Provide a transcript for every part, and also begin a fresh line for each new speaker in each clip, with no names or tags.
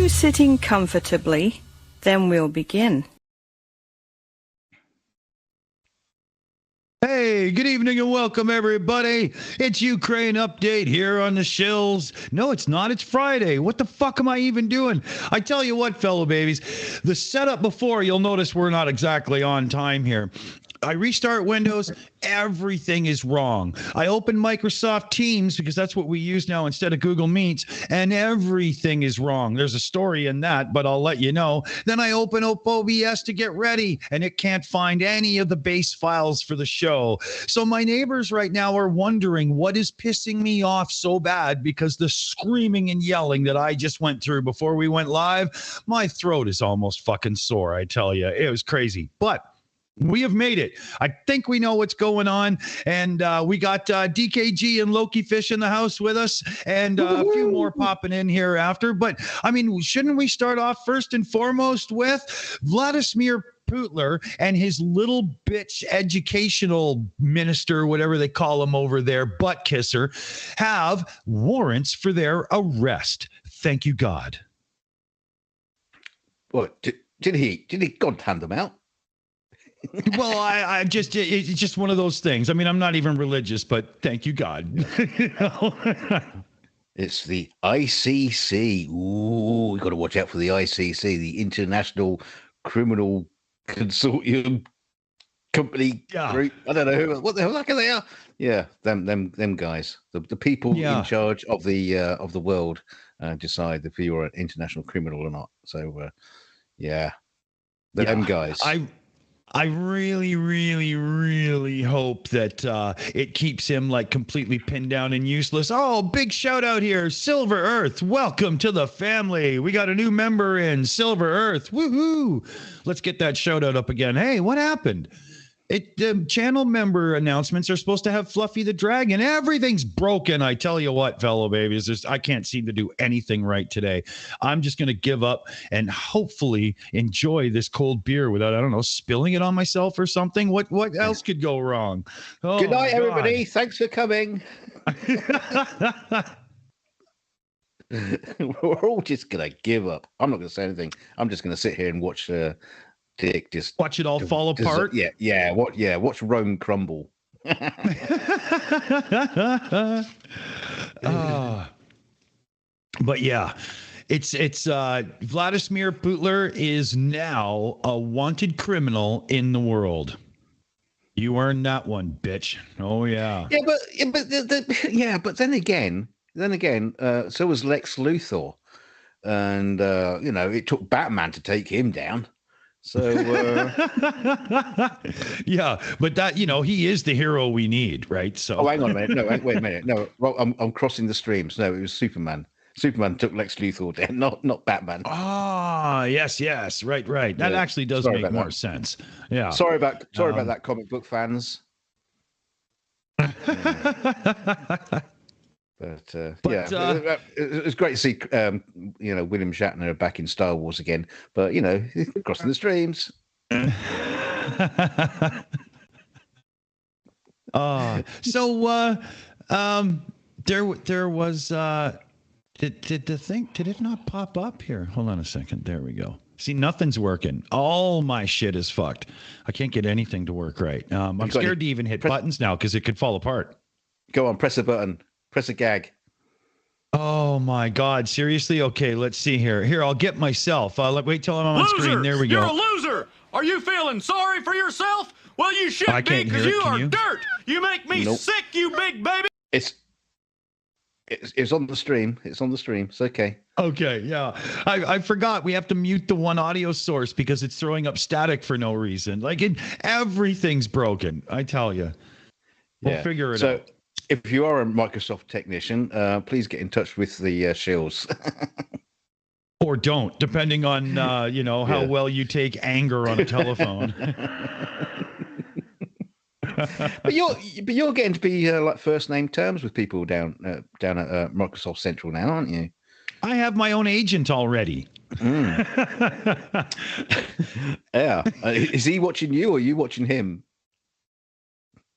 Sitting comfortably, then we'll begin.
Hey, good evening and welcome everybody. It's Ukraine Update here on the Shills. No, it's not. It's Friday. What the fuck am I even doing? I tell you what, fellow babies, the setup before, you'll notice we're not exactly on time here. I restart Windows, everything is wrong. I open Microsoft Teams because that's what we use now instead of Google Meets, and everything is wrong. There's a story in that, but I'll let you know. Then I open up OBS to get ready, and it can't find any of the base files for the show. So my neighbors right now are wondering what is pissing me off so bad, because the screaming and yelling that I just went through before we went live, my throat is almost fucking sore, I tell you. It was crazy. But we have made it. I think we know what's going on. And we got DKG and Lokifish in the house with us, and a few more popping in here after. But, I mean, shouldn't we start off first and foremost with Vladimir Putin and his little bitch educational minister, whatever they call him over there, butt kisser, have warrants for their arrest. Thank you, God.
What, did he God hand them out?
Well, I just, it's just one of those things. I mean, I'm not even religious, but thank you, God. You know?
It's the ICC. Ooh, we got to watch out for the ICC, the International Criminal Consortium Company Group. I don't know who, what the hell they are. Yeah, them guys, the people in charge of the world decide if you're an international criminal or not. So, them guys.
I really, really, really hope that it keeps him like completely pinned down and useless. Oh, big shout out here. Silver Earth, welcome to the family. We got a new member in Silver Earth. Woohoo. Let's get that shout out up again. Hey, what happened? Channel member announcements are supposed to have Fluffy the Dragon. Everything's broken. I tell you what, fellow babies, I can't seem to do anything right today. I'm just going to give up and hopefully enjoy this cold beer without, I don't know, spilling it on myself or something. What else could go wrong? Oh,
good night, everybody. Thanks for coming. We're all just going to give up. I'm not going to say anything. I'm just going to sit here and watch Dick just
watch it all fall apart.
Watch Rome crumble.
But yeah, it's Vladimir Putin is now a wanted criminal in the world. You earned that one, bitch. Oh yeah.
But then again, so was Lex Luthor, and it took Batman to take him down. So
yeah, but that he is the hero we need, right? So
hang on a minute. No, wait a minute. No, I'm crossing the streams. No, it was Superman. Superman took Lex Luthor down, not Batman.
Ah, yes, right. That actually does make more sense. Yeah.
Sorry about that, comic book fans. But it was great to see William Shatner back in Star Wars again. But crossing the streams. There was. Did it not pop up here? Hold on a second. There we go. See, nothing's working. All my shit is fucked. I can't get anything to work right. I'm scared to even hit buttons now because it could fall apart. Go on, press a button. Press a gag.
Oh my God! Seriously? Okay, let's see here. Here, I'll get myself. Wait till I'm on screen. There we go.
You're a loser. Are you feeling sorry for yourself? Well, you should be, because you are dirt. You make me sick, you big baby.
It's on the stream. It's on the stream. It's okay.
Okay, yeah. I forgot we have to mute the one audio source because it's throwing up static for no reason. Everything's broken. I tell you. We'll figure it out.
If you are a Microsoft technician, please get in touch with the Shills.
Or don't, depending on how well you take anger on a telephone.
But you're getting to be like first name terms with people down at Microsoft Central now, aren't you?
I have my own agent already.
Yeah. Is he watching you or are you watching him?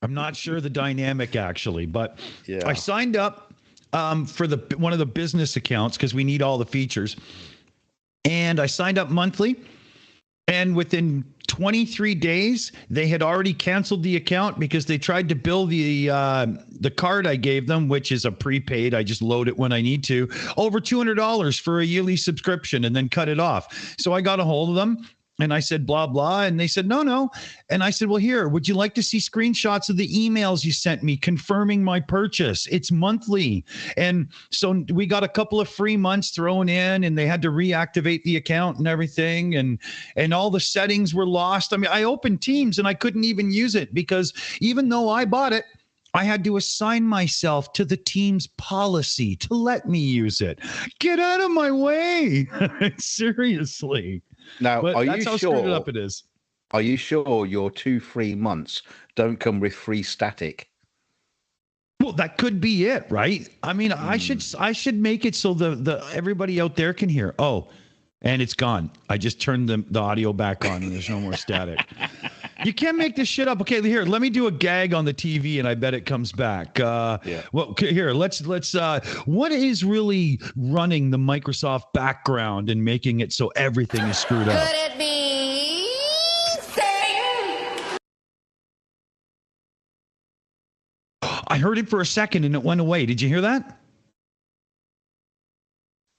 I'm not sure the dynamic actually, but I signed up for one of the business accounts because we need all the features. And I signed up monthly, and within 23 days, they had already canceled the account because they tried to bill the card I gave them, which is a prepaid. I just load it when I need to, over $200 for a yearly subscription and then cut it off. So I got a hold of them. And I said, blah, blah. And they said, no. And I said, well, here, would you like to see screenshots of the emails you sent me confirming my purchase? It's monthly. And so we got a couple of free months thrown in, and they had to reactivate the account and everything. And all the settings were lost. I mean, I opened Teams and I couldn't even use it because even though I bought it, I had to assign myself to the Teams policy to let me use it. Get out of my way. Seriously.
Now,
but that's how screwed up it is.
Are you sure your 2 free months don't come with free static?
Well, that could be it, right? I mean, I should make it so the everybody out there can hear. Oh, and it's gone. I just turned the audio back on, and there's no more static. You can't make this shit up. Okay, here, let me do a gag on the TV, and I bet it comes back. Well, here, let's. What is really running the Microsoft background and making it so everything is screwed up?
Could it be Satan?
I heard it for a second, and it went away. Did you hear that?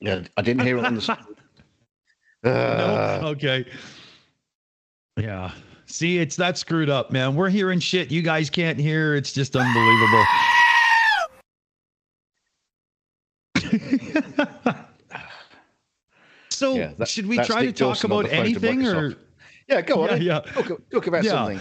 Yeah, I didn't hear it on the screen.
No? Okay. Yeah. See, it's that screwed up, man. We're hearing shit you guys can't hear. It's just unbelievable. So, should we try to talk about anything, or?
Yeah, go on. Yeah. Talk about something.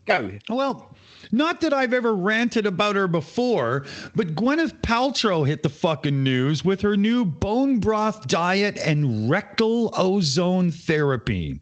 Go.
Well, not that I've ever ranted about her before, but Gwyneth Paltrow hit the fucking news with her new bone broth diet and rectal ozone therapy.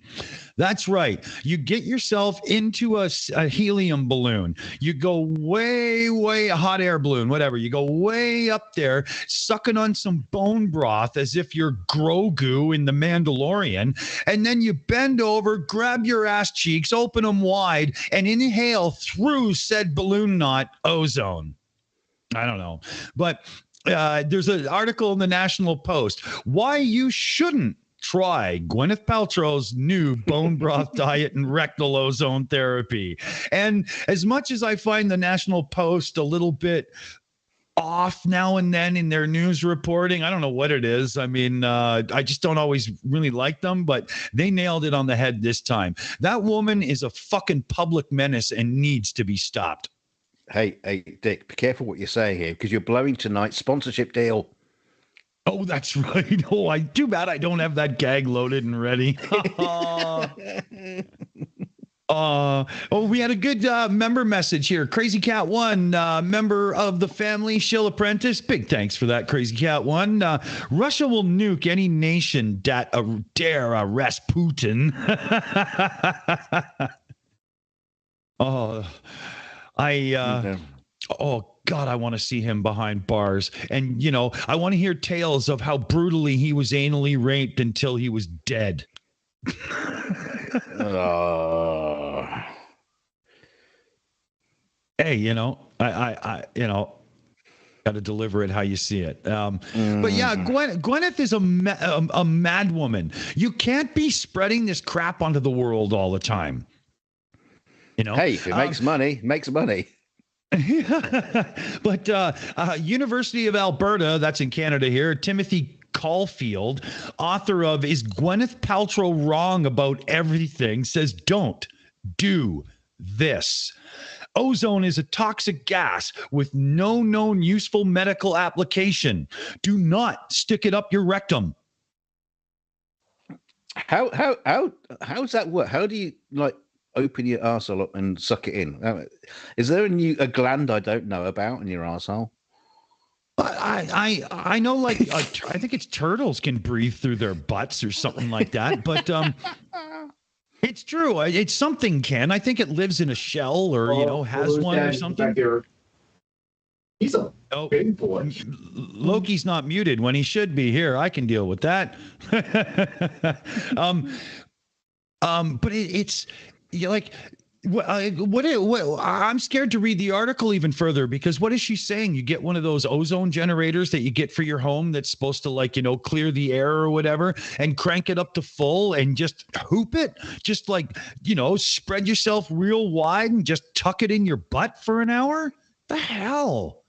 That's right. You get yourself into a helium balloon. You go way, a hot air balloon, whatever. You go way up there, sucking on some bone broth as if you're Grogu in The Mandalorian. And then you bend over, grab your ass cheeks, open them wide, and inhale through said balloon knot ozone. I don't know. But there's an article in the National Post. Why you shouldn't try Gwyneth Paltrow's new bone broth diet and rectal ozone therapy. And as much as I find the National Post a little bit off now and then in their news reporting. I don't know what it is. I mean, I just don't always really like them, but they nailed it on the head this time. That woman is a fucking public menace and needs to be stopped.
Hey, Dick, be careful what you're saying here, because you're blowing tonight's sponsorship deal.
Oh, that's right. Oh, too bad I don't have that gag loaded and ready. We had a good member message here. Crazy Cat 1, member of the family, Shill Apprentice. Big thanks for that, Crazy Cat 1. Russia will nuke any nation that dare arrest Putin. Oh, God, I want to see him behind bars. And, I want to hear tales of how brutally he was anally raped until he was dead. Hey, I got to deliver it how you see it. But yeah, Gwyneth is a mad woman. You can't be spreading this crap onto the world all the time.
Hey, if it makes money, makes money.
But University of Alberta, that's in Canada here, Timothy Caulfield, author of Is Gwyneth Paltrow Wrong About Everything, says don't do this. Ozone is a toxic gas with no known useful medical application. Do not stick it up your rectum.
How's that work? How do you open your arsehole up and suck it in? Is there a gland I don't know about in your arsehole?
I know, I think it's turtles can breathe through their butts or something like that, but it's true. It's something can. I think it lives in a shell or has one or something.
He's a big boy.
Loki's not muted when he should be. Here, I can deal with that. But it's I'm scared to read the article even further, because what is she saying? You get one of those ozone generators that you get for your home that's supposed to clear the air or whatever, and crank it up to full and just hoop it, just spread yourself real wide and just tuck it in your butt for an hour. The hell.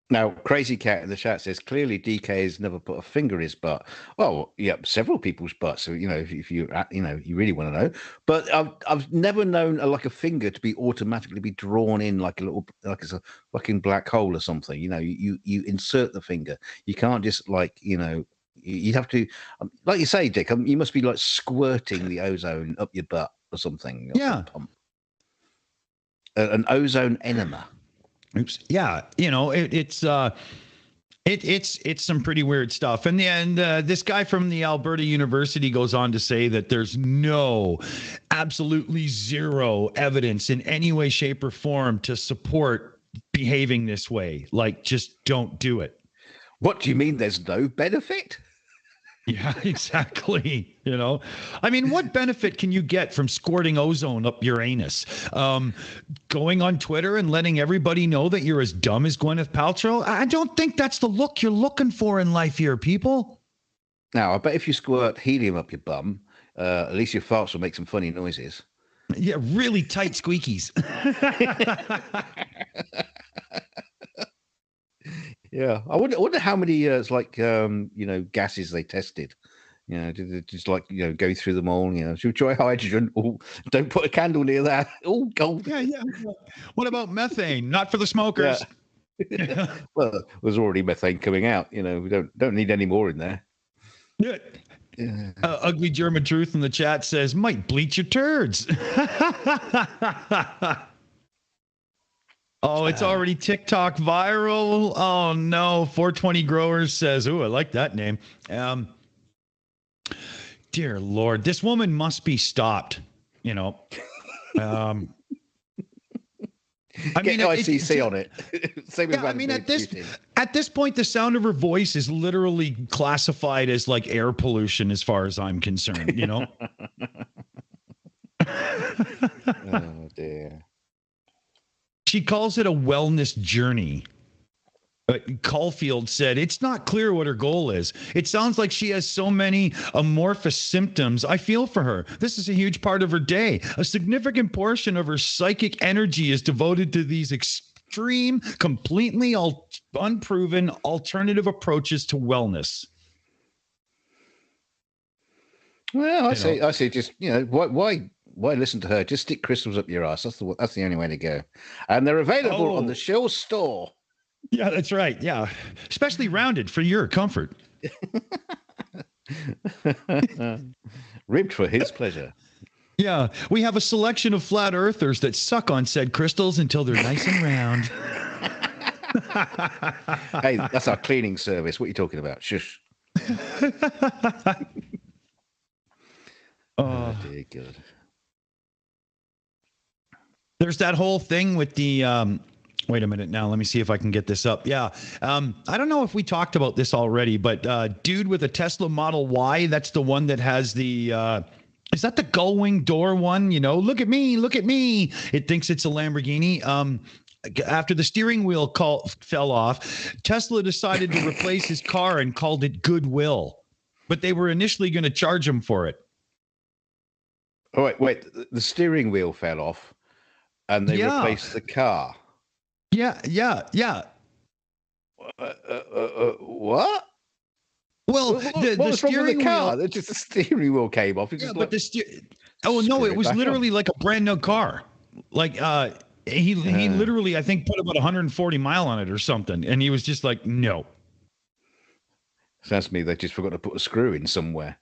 Now, Crazy Cat in the chat says, clearly DK has never put a finger in his butt. Well, yeah, several people's butts. So, if you really want to know. But I've never known a finger to be automatically be drawn in like it's a fucking black hole or something. You insert the finger. You can't just you'd have to, like you say, Dick, you must be squirting the ozone up your butt or something.
Yeah.
An ozone enema.
Oops. Yeah, it's some pretty weird stuff. And this guy from the Alberta University goes on to say that there's absolutely zero evidence in any way, shape, or form to support behaving this way. Just don't do it.
What do you mean there's no benefit?
Yeah, exactly. I mean, what benefit can you get from squirting ozone up your anus? Going on Twitter and letting everybody know that you're as dumb as Gwyneth Paltrow? I don't think that's the look you're looking for in life here, people.
Now, I bet if you squirt helium up your bum, at least your farts will make some funny noises.
Yeah, really tight squeakies.
Yeah, I wonder how many gases they tested. Did they just go through them all? Should we try hydrogen? Oh, don't put a candle near that. Oh, gold.
Yeah. What about methane? Not for the smokers.
Yeah. Well, there's already methane coming out. We don't need any more in there.
Yeah. Ugly German Truth in the chat says might bleach your turds. Oh, it's already TikTok viral. Oh no, 420 Growers says, "Ooh, I like that name." Dear Lord, this woman must be stopped. I mean,
ICC on it. Same
yeah, I mean, at this point, the sound of her voice is literally classified as air pollution, as far as I'm concerned.
Oh dear.
She calls it a wellness journey. Caulfield said, it's not clear what her goal is. It sounds like she has so many amorphous symptoms. I feel for her. This is a huge part of her day. A significant portion of her psychic energy is devoted to these extreme, completely unproven alternative approaches to wellness.
Well, I say, just why listen to her? Just stick crystals up your ass. That's the only way to go. And they're available on the Shills store.
Yeah, that's right. Yeah, especially rounded for your comfort.
Ribbed for his pleasure.
Yeah, we have a selection of flat earthers that suck on said crystals until they're nice and round.
Hey, that's our cleaning service. What are you talking about? Shush. Oh, dear God.
There's that whole thing with the wait a minute now. Let me see if I can get this up. Yeah. I don't know if we talked about this already, but dude with a Tesla Model Y, that's the one that has the is that the gull-wing door one? You know, look at me. It thinks it's a Lamborghini. After the steering wheel fell off, Tesla decided to replace his car and called it Goodwill. But they were initially going to charge him for it.
Oh, wait. The steering wheel fell off and they replaced the car.
Yeah.
What?
Well, the steering
wheel.
wheel.
Just the steering wheel came off.
Yeah, but no, it was literally like a brand new car. Like he literally, I think, put about 140 miles on it or something, and he was just like, no.
Sounds to me they just forgot to put a screw in somewhere.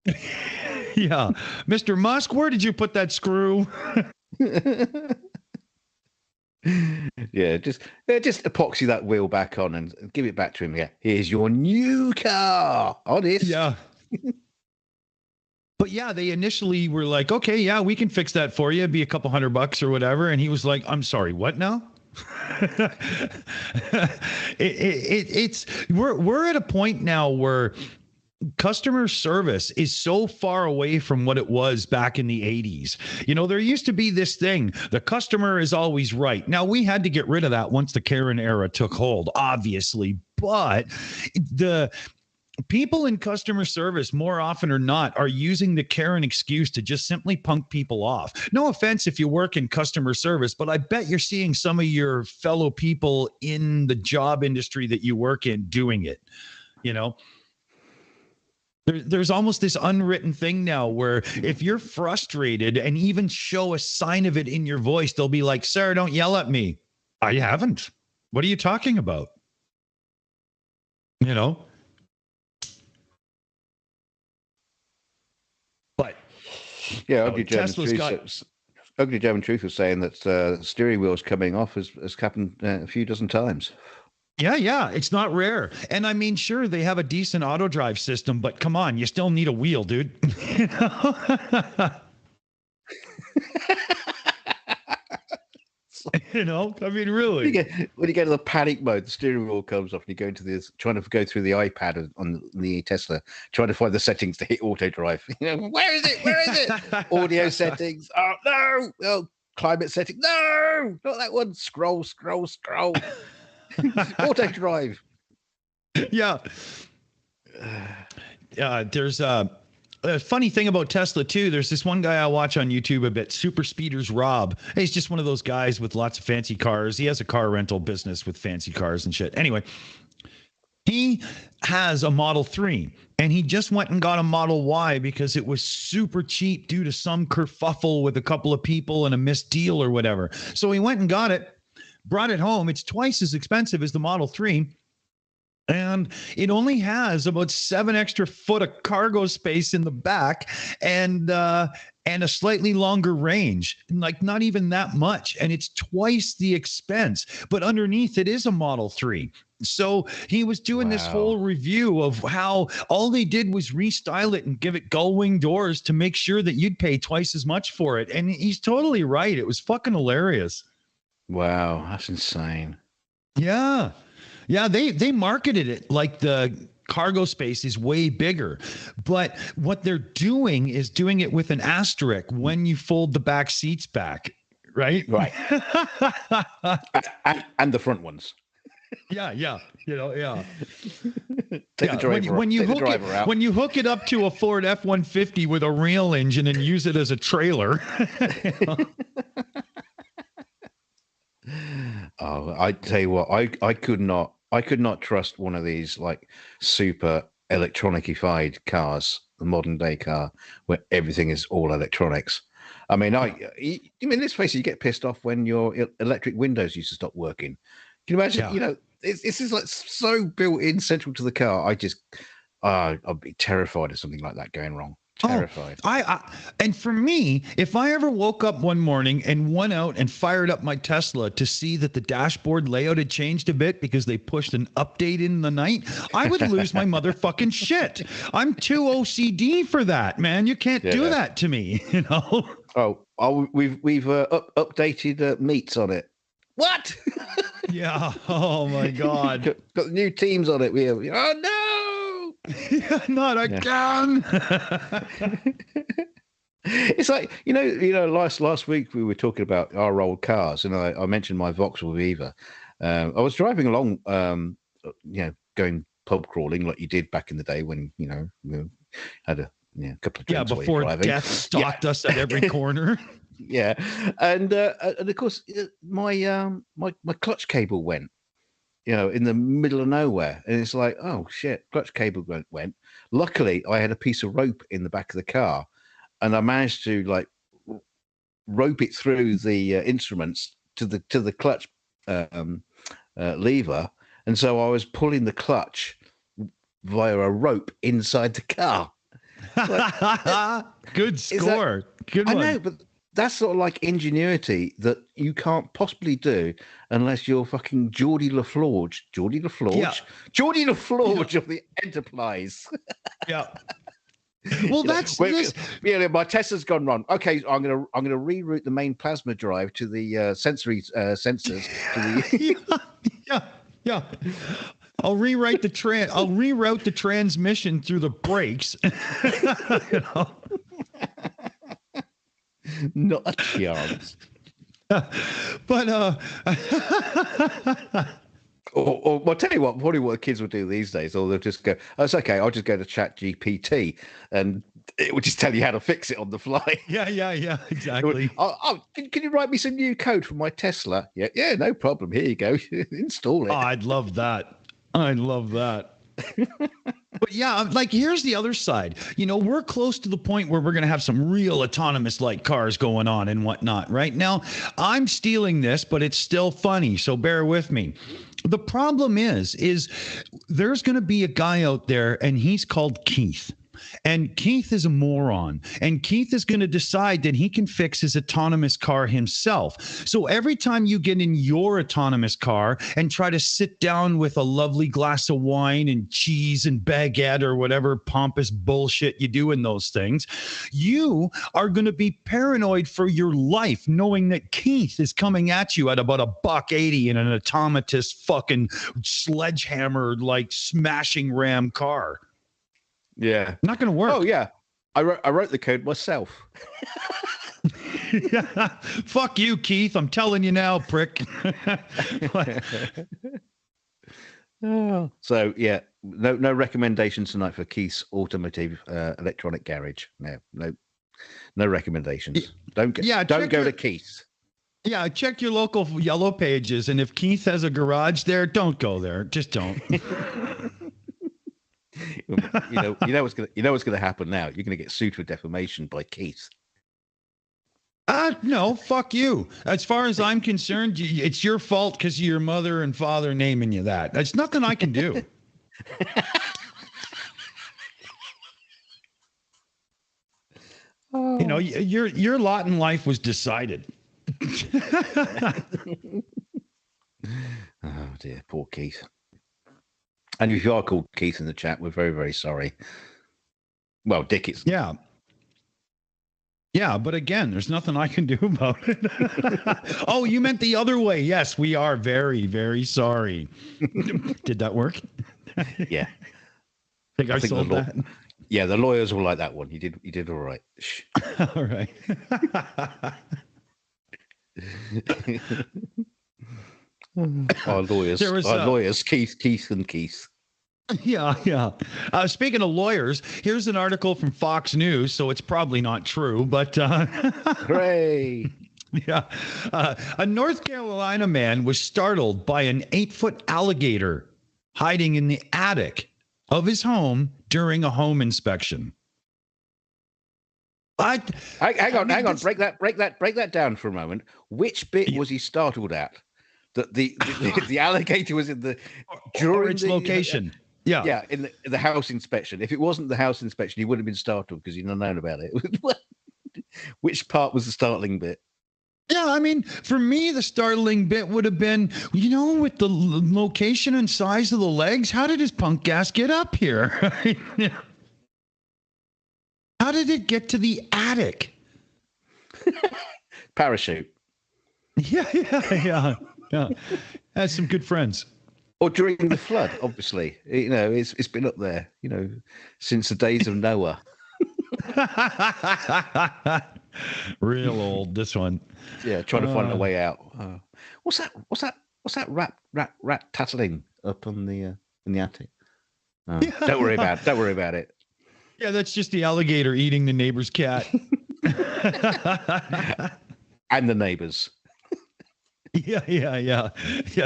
Yeah, Mr. Musk, where did you put that screw?
Yeah, just epoxy that wheel back on and give it back to him. Yeah, here's your new car. Honest.
Yeah. But yeah, they initially were like, okay, yeah, we can fix that for you. It'd be a couple $100 or whatever. And he was like, I'm sorry, what now? We're at a point now where customer service is so far away from what it was back in the 80s. You know, there used to be this thing, the customer is always right. Now, we had to get rid of that once the Karen era took hold, obviously, but the people in customer service, more often or not, are using the Karen excuse to just simply punk people off. No offense if you work in customer service, but I bet you're seeing some of your fellow people in the job industry that you work in doing it, you know? There's almost this unwritten thing now where if you're frustrated and even show a sign of it in your voice, they'll be like, sir, don't yell at me. I haven't. What are you talking about? You know? But
yeah, Ugly German Truth was saying that steering wheels coming off has happened a few dozen times.
Yeah, it's not rare. And I mean, sure, they have a decent auto drive system, but come on, you still need a wheel, dude. You know? You know, I mean, really.
When you get to the panic mode, the steering wheel comes off and you go into this, trying to go through the iPad on the Tesla, trying to find the settings to hit auto drive. You know, where is it? Audio settings. Oh, no. Oh, climate settings. No, not that one. Scroll. Auto drive.
Yeah. There's a funny thing about Tesla too. There's this one guy I watch on YouTube a bit, Super Speeders Rob. He's just one of those guys with lots of fancy cars. He has a car rental business with fancy cars and shit. Anyway, he has a Model 3 and he just went and got a Model Y because it was super cheap due to some kerfuffle with a couple of people and a missed deal or whatever. So he went and got it. Brought it home. It's twice as expensive as the Model 3. And it only has about 7 extra foot of cargo space in the back and a slightly longer range, like not even that much. And it's twice the expense. But underneath it is a Model 3. So he was doing this whole review of how all they did was restyle it and give it gull-wing doors to make sure that you'd pay twice as much for it. And he's totally right. It was fucking hilarious.
Wow, that's insane.
Yeah, they marketed it like the cargo space is way bigger, but what they're doing is doing it with an asterisk when you fold the back seats back, right?
Right. and the front ones.
Yeah, you know, yeah.
Take the driver
when you hook it up to a Ford F-150 with a real engine and use it as a trailer.
Oh I tell you what, I could not trust one of these like super electronicified cars, the modern day car, where everything is all electronics. I mean, let's face it, you get pissed off when your electric windows used to stop working. Can you imagine? You know, it's just like so built in, central to the car. I'd be terrified of something like that going wrong. Terrified.
And for me, if I ever woke up one morning and went out and fired up my Tesla to see that the dashboard layout had changed a bit because they pushed an update in the night, I would lose my motherfucking shit. I'm too OCD for that, man. You can't do that to me, you know?
We've updated meats on it. What?
Yeah. Oh my God.
Got new teams on it. Oh no.
Not again.
It's like you know. Last week we were talking about our old cars, and I mentioned my Vauxhall Viva. I was driving along, going pub crawling like you did back in the day when we had a couple of drinks
before death stalked us at every corner.
Yeah, and of course my clutch cable went. In the middle of nowhere. And it's like, oh, shit, clutch cable went. Luckily, I had a piece of rope in the back of the car, and I managed to, like, rope it through the instruments to the clutch lever. And so I was pulling the clutch via a rope inside the car.
Good score. Good one.
I know, but that's sort of like ingenuity that you can't possibly do unless you're fucking Geordie LaFlorge of the Enterprise.
Yeah. Well, that's this.
My Tesla's gone wrong. Okay, I'm gonna reroute the main plasma drive to the sensory sensors.
Yeah. I'll reroute the transmission through the brakes.
Not a chance.
But
or I'll tell you what, probably what the kids will do these days, or they'll just go, oh, it's okay, I'll just go to ChatGPT and it will just tell you how to fix it on the fly.
Yeah, exactly.
Can you write me some new code for my Tesla? Yeah, no problem. Here you go. Install it.
Oh, I'd love that. But yeah, like here's the other side. We're close to the point where we're going to have some real autonomous like cars going on and whatnot. Right now, I'm stealing this, but it's still funny. So bear with me. The problem is there's going to be a guy out there and he's called Keith. And Keith is a moron. And Keith is going to decide that he can fix his autonomous car himself. So every time you get in your autonomous car and try to sit down with a lovely glass of wine and cheese and baguette or whatever pompous bullshit you do in those things, you are going to be paranoid for your life, knowing that Keith is coming at you at about $180 in an autonomous fucking sledgehammer like smashing ram car.
Yeah,
not going to work.
Oh yeah, I wrote the code myself.
Yeah. Fuck you, Keith. I'm telling you now, prick.
So yeah, no recommendations tonight for Keith's automotive electronic garage. No recommendations. Don't go to Keith's.
Yeah, check your local yellow pages, and if Keith has a garage there, don't go there. Just don't.
You know what's gonna happen now. You're gonna get sued for defamation by Keith.
No, fuck you. As far as I'm concerned, it's your fault because of your mother and father naming you that. That's nothing I can do. Your lot in life was decided.
Oh dear, poor Keith. And if you are called Keith in the chat, we're very, very sorry. Well, Dick is.
Yeah. Yeah, but again, there's nothing I can do about it. Oh, you meant the other way. Yes, we are very, very sorry. Did that work?
Yeah.
I think I sold that.
Yeah, the lawyers will like that one. You did all right. Shh.
All right.
Our lawyers, Keith and Keith.
Yeah. Speaking of lawyers, here's an article from Fox News, so it's probably not true, but
hooray!
Yeah. A North Carolina man was startled by an 8-foot alligator hiding in the attic of his home during a home inspection.
Hang on. Break that down for a moment. Which bit was he startled at? That the alligator was in the during
its location.
Yeah, in the house inspection. If it wasn't the house inspection, he would have been startled because he'd not known about it. Which part was the startling bit?
Yeah, I mean, for me, the startling bit would have been, with the location and size of the legs, how did his punk ass get up here? How did it get to the attic?
Parachute.
Yeah. Has some good friends.
Or during the flood, obviously. It's been up there, since the days of Noah.
Real old, this one.
Yeah, trying to find a way out. What's that rat tattling up on the in the attic? Don't worry about it.
Yeah, that's just the alligator eating the neighbor's cat.
And the neighbors.
Yeah.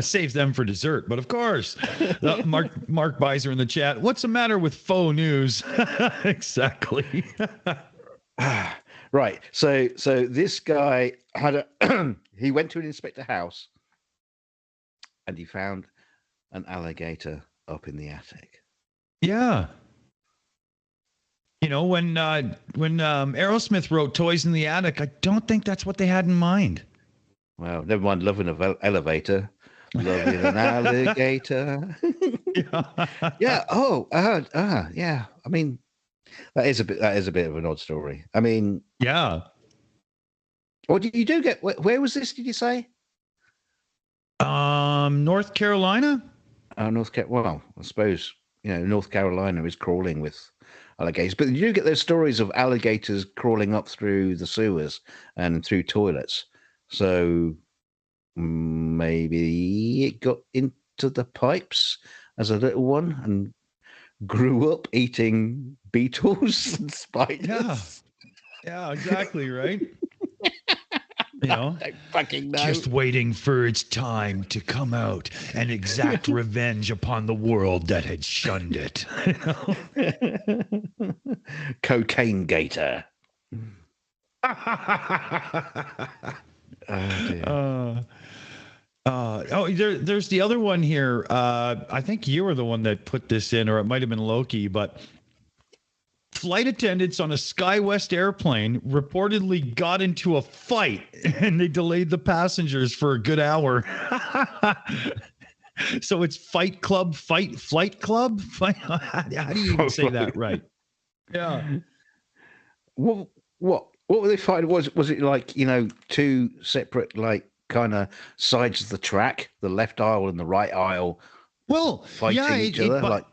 Saves them for dessert. But of course, Mark Beiser in the chat. What's the matter with faux news? Exactly.
Right. So this guy had he went to inspect a house, and he found an alligator up in the attic.
Yeah. When Aerosmith wrote "Toys in the Attic," I don't think that's what they had in mind.
Well, never mind loving an elevator, loving an alligator. Yeah. Yeah. I mean, that is a bit of an odd story. I mean,
yeah.
What did you do? Where was this? Did you say?
North Carolina.
North Carolina. Well, I suppose North Carolina is crawling with alligators, but you do get those stories of alligators crawling up through the sewers and through toilets. So maybe it got into the pipes as a little one and grew up eating beetles and spiders.
Yeah, exactly, right?
I don't fucking know.
Just waiting for its time to come out and exact revenge upon the world that had shunned it.
Cocaine gator.
There's the other one here. I think you were the one that put this in, or it might have been Loki, but flight attendants on a SkyWest airplane reportedly got into a fight and they delayed the passengers for a good hour. So it's Fight Club, Flight Club? How do you even say that right? Yeah.
What were they fighting? Was it like, two separate, like, kind of sides of the track, the left aisle and the right aisle?
Well,
fighting each other?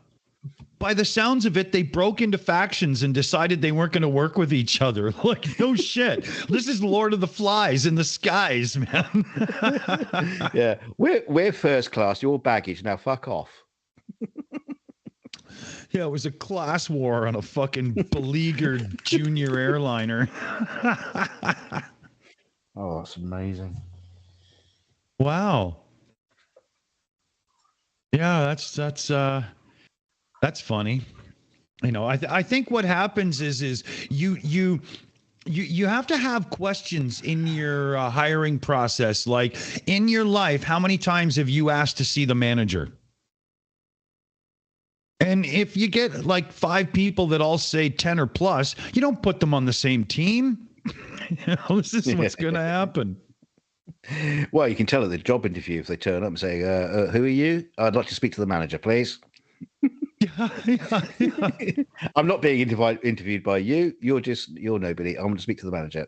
By the sounds of it, they broke into factions and decided they weren't going to work with each other. Like, no shit. This is Lord of the Flies in the skies, man.
Yeah, we're first class. You're baggage. Now fuck off.
Yeah, it was a class war on a fucking beleaguered junior airliner.
Oh, that's amazing.
Wow. Yeah, that's funny. I think what happens is you have to have questions in your hiring process. Like, in your life, how many times have you asked to see the manager? And if you get like 5 people that all say 10 or plus, you don't put them on the same team. This is what's going to happen.
Well, you can tell at the job interview if they turn up and say, who are you? I'd like to speak to the manager, please. Yeah. I'm not being interviewed by you. You're nobody. I'm going to speak to the manager.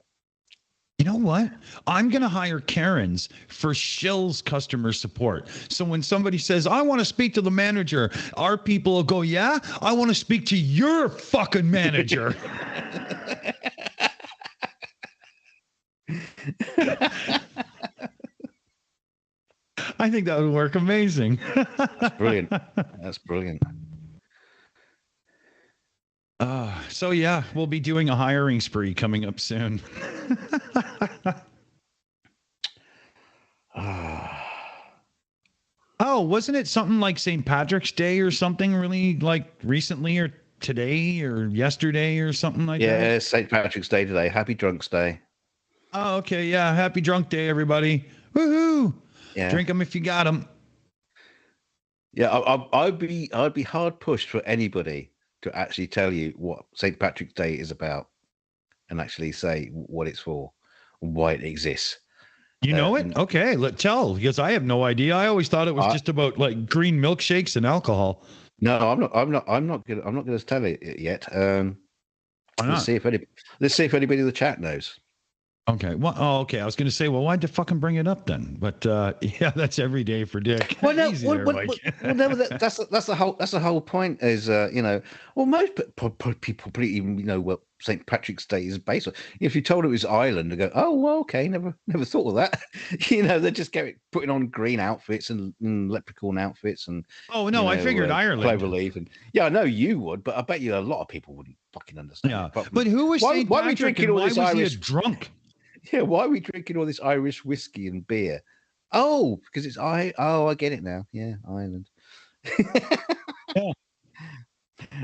You know what? I'm going to hire Karens for Shills customer support. So when somebody says, I want to speak to the manager, our people will go, yeah, I want to speak to your fucking manager. I think that would work amazing.
Brilliant. That's brilliant.
So yeah, we'll be doing a hiring spree coming up soon. Oh, wasn't it something like St. Patrick's Day or something really like recently or today or yesterday or something like that?
Yeah, St. Patrick's Day today. Happy Drunks Day.
Oh, okay. Yeah. Happy Drunk Day, everybody. Woohoo.
Yeah.
Drink them if you got them.
Yeah, I'd be hard pushed for anybody to actually tell you what St. Patrick's Day is about and actually say what it's for and why it exists.
You know it? Okay, tell, because I have no idea. I always thought it was just about like green milkshakes and alcohol.
No, I'm not gonna tell it yet.
Why not?
Let's see if anybody in the chat knows.
Okay. Well, okay. I was going to say, well, why'd you fucking bring it up then? But yeah, that's every day for Dick.
Well, no, that's the whole point. Is most people probably even know what St. Patrick's Day is based on. If you told it was Ireland, they go, oh, well, okay, never thought of that. They just get putting on green outfits and leprechaun outfits and.
Oh no, I figured Ireland.
Cloverleaf and yeah, I know you would, but I bet you a lot of people wouldn't fucking understand.
Yeah, but who was St. Patrick? Why are we drinking all this Irish drunk?
Yeah, why are we drinking all this Irish whiskey and beer? Oh, because it's I get it now. Yeah, Ireland.
Yeah.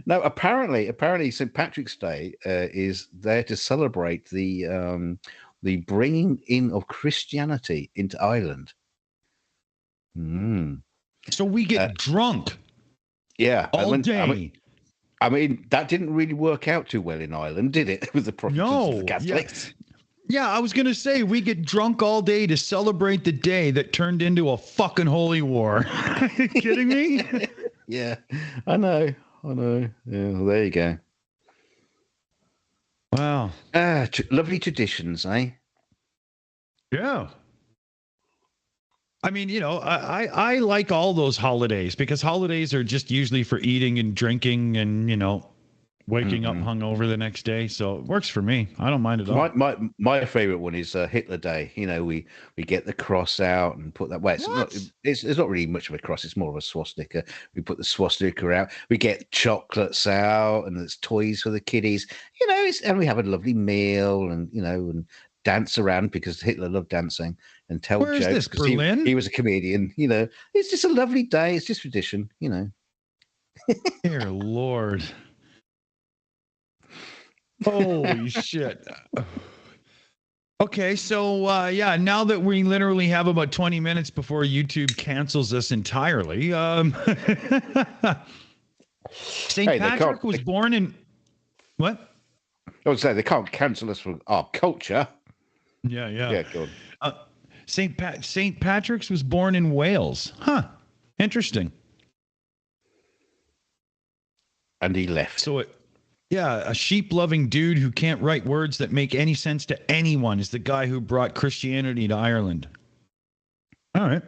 No, apparently St. Patrick's Day is there to celebrate the bringing in of Christianity into Ireland.
So we get drunk.
Yeah,
all day.
I mean, that didn't really work out too well in Ireland, did it? With the Protestants and the Catholics.
Yeah, I was going to say we get drunk all day to celebrate the day that turned into a fucking holy war. Are you kidding me?
Yeah, I know. Yeah, well, there you go.
Wow.
Lovely traditions, eh?
Yeah. I mean, I like all those holidays because holidays are just usually for eating and drinking and, waking up hungover the next day, so it works for me. I don't mind at all.
My favorite one is Hitler Day. We get the cross out and put that. Well, it's not really much of a cross. It's more of a swastika. We put the swastika out. We get chocolates out, and there's toys for the kiddies. And we have a lovely meal, and and dance around because Hitler loved dancing and tell
Where
jokes.
Is this, Berlin?
He was a comedian. It's just a lovely day. It's just tradition.
Dear Lord. Holy shit. Okay, so now that we literally have about 20 minutes before YouTube cancels us entirely, St. Patrick was born in what?
I would say they can't cancel us from our culture.
Yeah.
Yeah, good.
St. Patrick's was born in Wales. Huh. Interesting.
And he left.
So a sheep-loving dude who can't write words that make any sense to anyone is the guy who brought Christianity to Ireland. All right.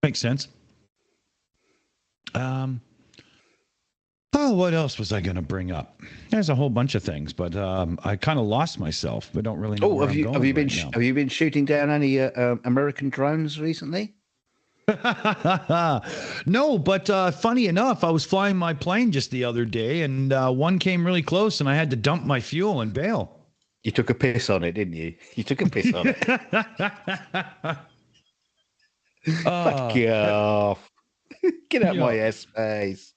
Makes sense. What else was I going to bring up? There's a whole bunch of things, but I kind of lost myself. I don't really know where I'm going
have you been shooting down any American drones recently?
No, but funny enough, I was flying my plane just the other day, and one came really close, and I had to dump my fuel and bail.
You took a piss on it, didn't you? You took a piss on it. Fuck you off. Get out my airspace.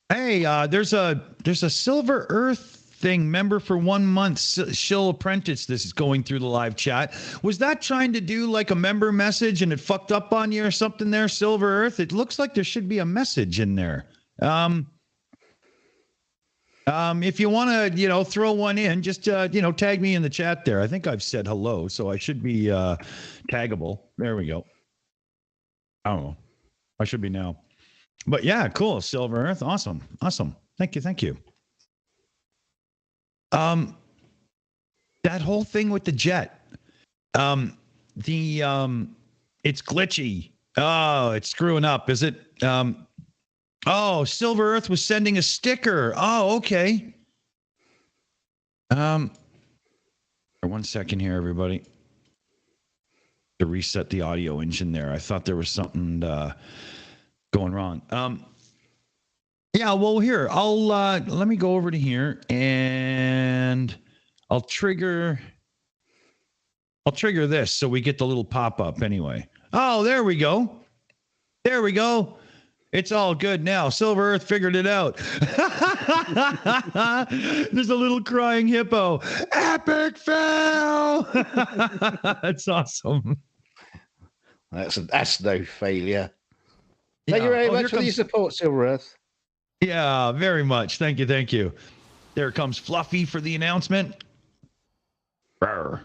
Hey, there's a Silver Earth thing, member for 1 month, Shill Apprentice. This is going through the live chat. Was that trying to do like a member message and it fucked up on you or something there, Silver Earth? It looks like there should be a message in there. If you want to, throw one in, just, tag me in the chat there. I think I've said hello, so I should be taggable. There we go. I don't know. I should be now. But yeah, cool. Silver Earth. Awesome. Thank you. That whole thing with the jet, it's glitchy. Oh, it's screwing up. Is it? Silver Earth was sending a sticker. Oh, okay. For 1 second here, everybody. To reset the audio engine there. I thought there was something going wrong. Yeah, well, here, I'll let me go over to here and I'll trigger I'll trigger this so we get the little pop-up anyway. Oh, there we go. There we go. It's all good now. Silver Earth figured it out. There's a little crying hippo. Epic fail. That's awesome.
That's no failure. Thank you very much for your support, Silver Earth.
Yeah, very much. Thank you. Thank you. There comes Fluffy for the announcement.
Direct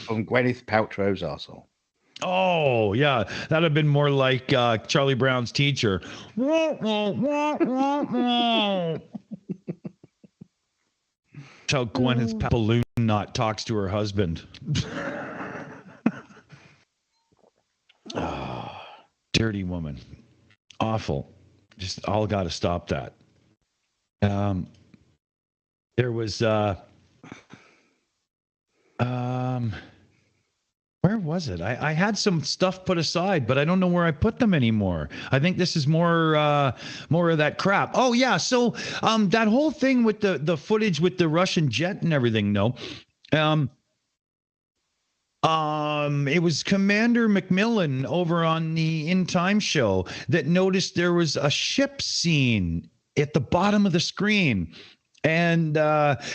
from Gwyneth Paltrow's arsehole.
Oh, yeah. That'd have been more like Charlie Brown's teacher. That's how Gwyneth Paltrow not talks to her husband. Oh, dirty woman. Awful. Just all got to stop that. There was where was it? I had some stuff put aside, but I don't know where I put them anymore. I think this is more of that crap. Oh yeah, so that whole thing with the footage with the Russian jet and everything. No, it was Commander McMillan over on the In Time show that noticed there was a ship scene at the bottom of the screen. And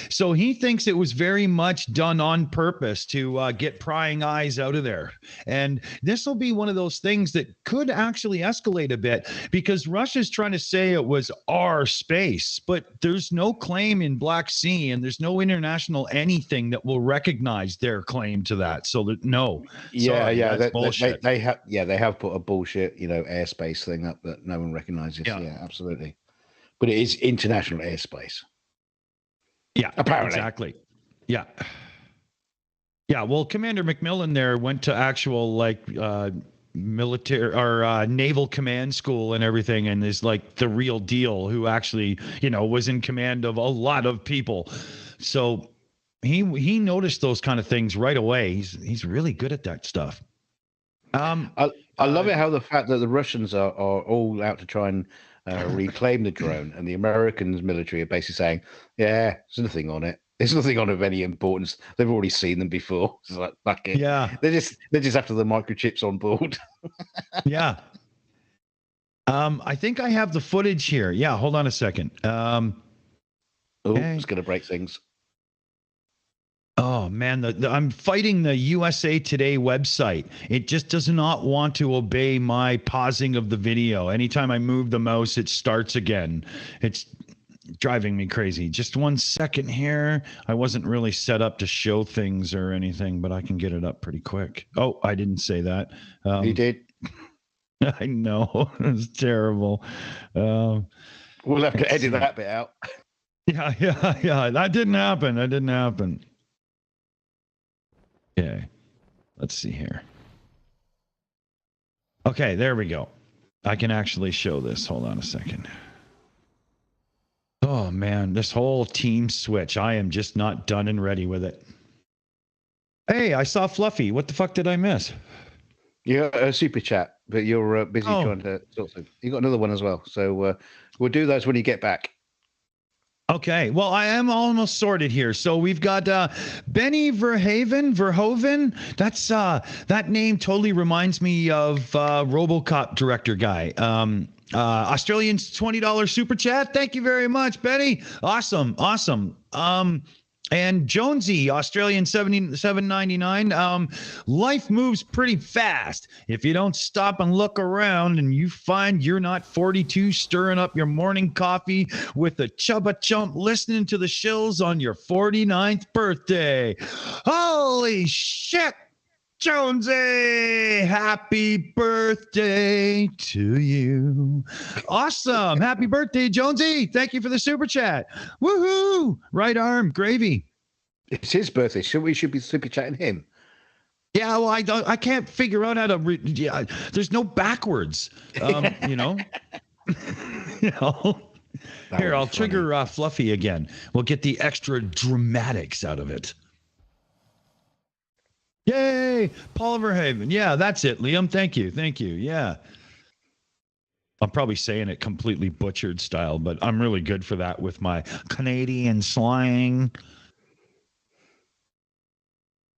so he thinks it was very much done on purpose to get prying eyes out of there. And this will be one of those things that could actually escalate a bit because Russia's trying to say it was our space, but there's no claim in Black Sea and there's no international anything that will recognize their claim to that. So that no.
Yeah,
sorry,
they have put a bullshit, airspace thing up that no one recognizes. Yeah, absolutely. But it is international airspace.
Yeah,
apparently.
Exactly. Yeah. Yeah. Well, Commander McMillan there went to actual military or naval command school and everything, and is like the real deal who actually, was in command of a lot of people. So he noticed those kind of things right away. He's really good at that stuff.
I love it how the fact that the Russians are all out to try and reclaim the drone, and the Americans military are basically saying, yeah, there's nothing on it. There's nothing on of any importance. They've already seen them before. It's like, fuck it.
Yeah.
They're just after the microchips on board.
Yeah. I think I have the footage here. Yeah, hold on a second.
It's gonna break things.
Oh man, I'm fighting the USA Today website. It just does not want to obey my pausing of the video. Anytime I move the mouse, it starts again. It's driving me crazy. Just 1 second here. I wasn't really set up to show things or anything, but I can get it up pretty quick. Oh, I didn't say that.
You did.
I know. It's terrible.
We'll have to edit that bit out.
Yeah. That didn't happen. Okay, let's see here. Okay, there we go. I can actually show this. Hold on a second. Oh, man, this whole team switch. I am just not done and ready with it. Hey, I saw Fluffy. What the fuck did I miss?
You got a super chat, but you're busy trying to sort of. You got another one as well. So we'll do those when you get back.
Okay, well, I am almost sorted here. So we've got Benny Verhoeven. That's that name totally reminds me of RoboCop director guy. Australian's $20 super chat. Thank you very much, Benny. Awesome. And Jonesy, Australian $77.99. Life moves pretty fast. If you don't stop and look around and you find you're not 42 stirring up your morning coffee with a chubba chump listening to the Shills on your 49th birthday. Holy shit, Jonesy! Happy birthday to you. Awesome. Happy birthday, Jonesy. Thank you for the super chat. Woohoo! Right arm gravy.
It's his birthday. We should be super chatting him.
Yeah, well, I can't figure out how to there's no backwards. You know. Here, I'll trigger Fluffy again. We'll get the extra dramatics out of it. Yay, Paul Verhaven. Yeah, that's it, Liam. Thank you. Yeah. I'm probably saying it completely butchered style, but I'm really good for that with my Canadian slang.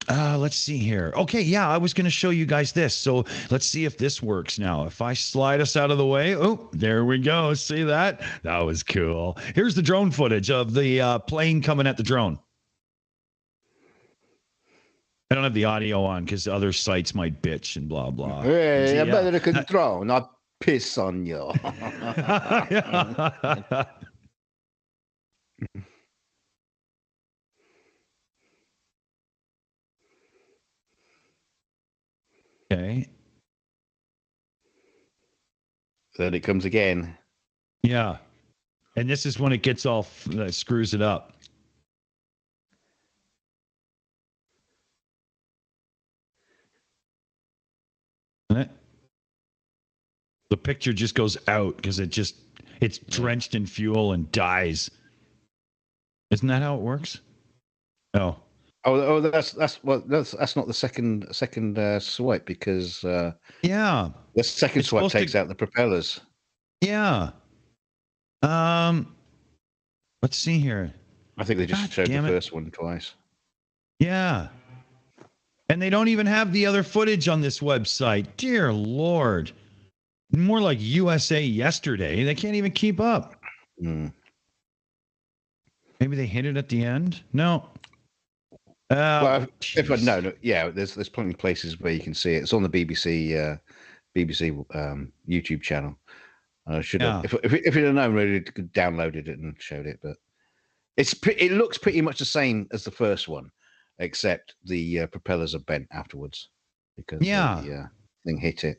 Let's see here. Okay, yeah, I was going to show you guys this. So let's see if this works now. If I slide us out of the way. Oh, there we go. See that? That was cool. Here's the drone footage of the plane coming at the drone. I don't have the audio on because other sites might bitch and blah, blah.
Hey, I'm better control, not piss on you.
Okay.
Then it comes again.
Yeah. And this is when it gets all screws it up. The picture just goes out because it's drenched in fuel and dies. Isn't that how it works? Oh.
Oh, that's not the second swipe because the second swipe takes out the propellers.
Yeah. Let's see here.
I think they just showed the first one twice.
Yeah. And they don't even have the other footage on this website. Dear Lord. More like USA Yesterday. They can't even keep up. Maybe they hit it at the end? No.
Well, there's plenty of places where you can see it. It's on the BBC YouTube channel. I should have, if it had known, really downloaded it and showed it. But it looks pretty much the same as the first one, except the propellers are bent afterwards because the thing hit it.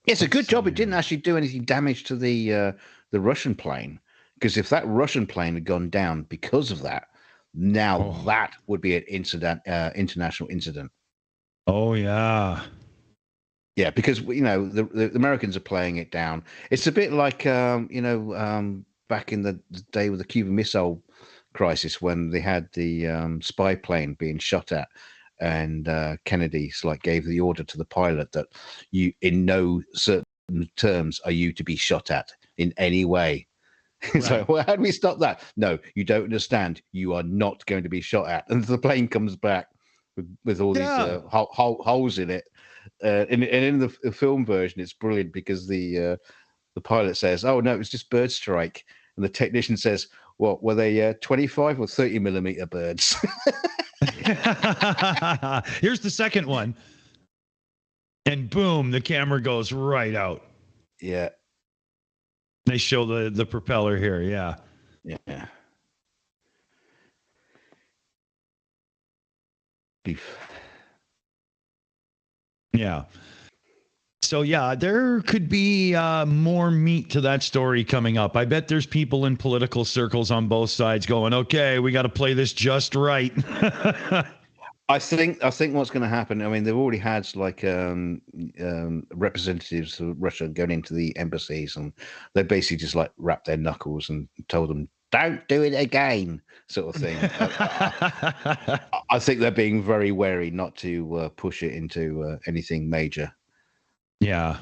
It's a good job it didn't actually do anything damage to the Russian plane. Because if that Russian plane had gone down because of that, that would be an international incident.
Oh, yeah.
Yeah, because, the Americans are playing it down. It's a bit like, back in the day with the Cuban Missile Crisis when they had the spy plane being shot at and Kennedy gave the order to the pilot that you, in no certain terms, are you to be shot at in any way. It's like, well, how do we stop that? No, you don't understand. You are not going to be shot at. And the plane comes back with all these holes in it. And in the film version, it's brilliant because the pilot says, "Oh no, it was just bird strike," and the technician says, "What were they? 25 or 30 millimeter birds?"
Here's the second one, and boom, the camera goes right out.
Yeah.
They show the propeller here, yeah.
Yeah. Beef.
Yeah. So, yeah, there could be more meat to that story coming up. I bet there's people in political circles on both sides going, okay, we got to play this just right.
I think what's going to happen. I mean, they've already had representatives of Russia going into the embassies, and they basically just wrapped their knuckles and told them, "Don't do it again," sort of thing. I think they're being very wary not to push it into anything major.
Yeah,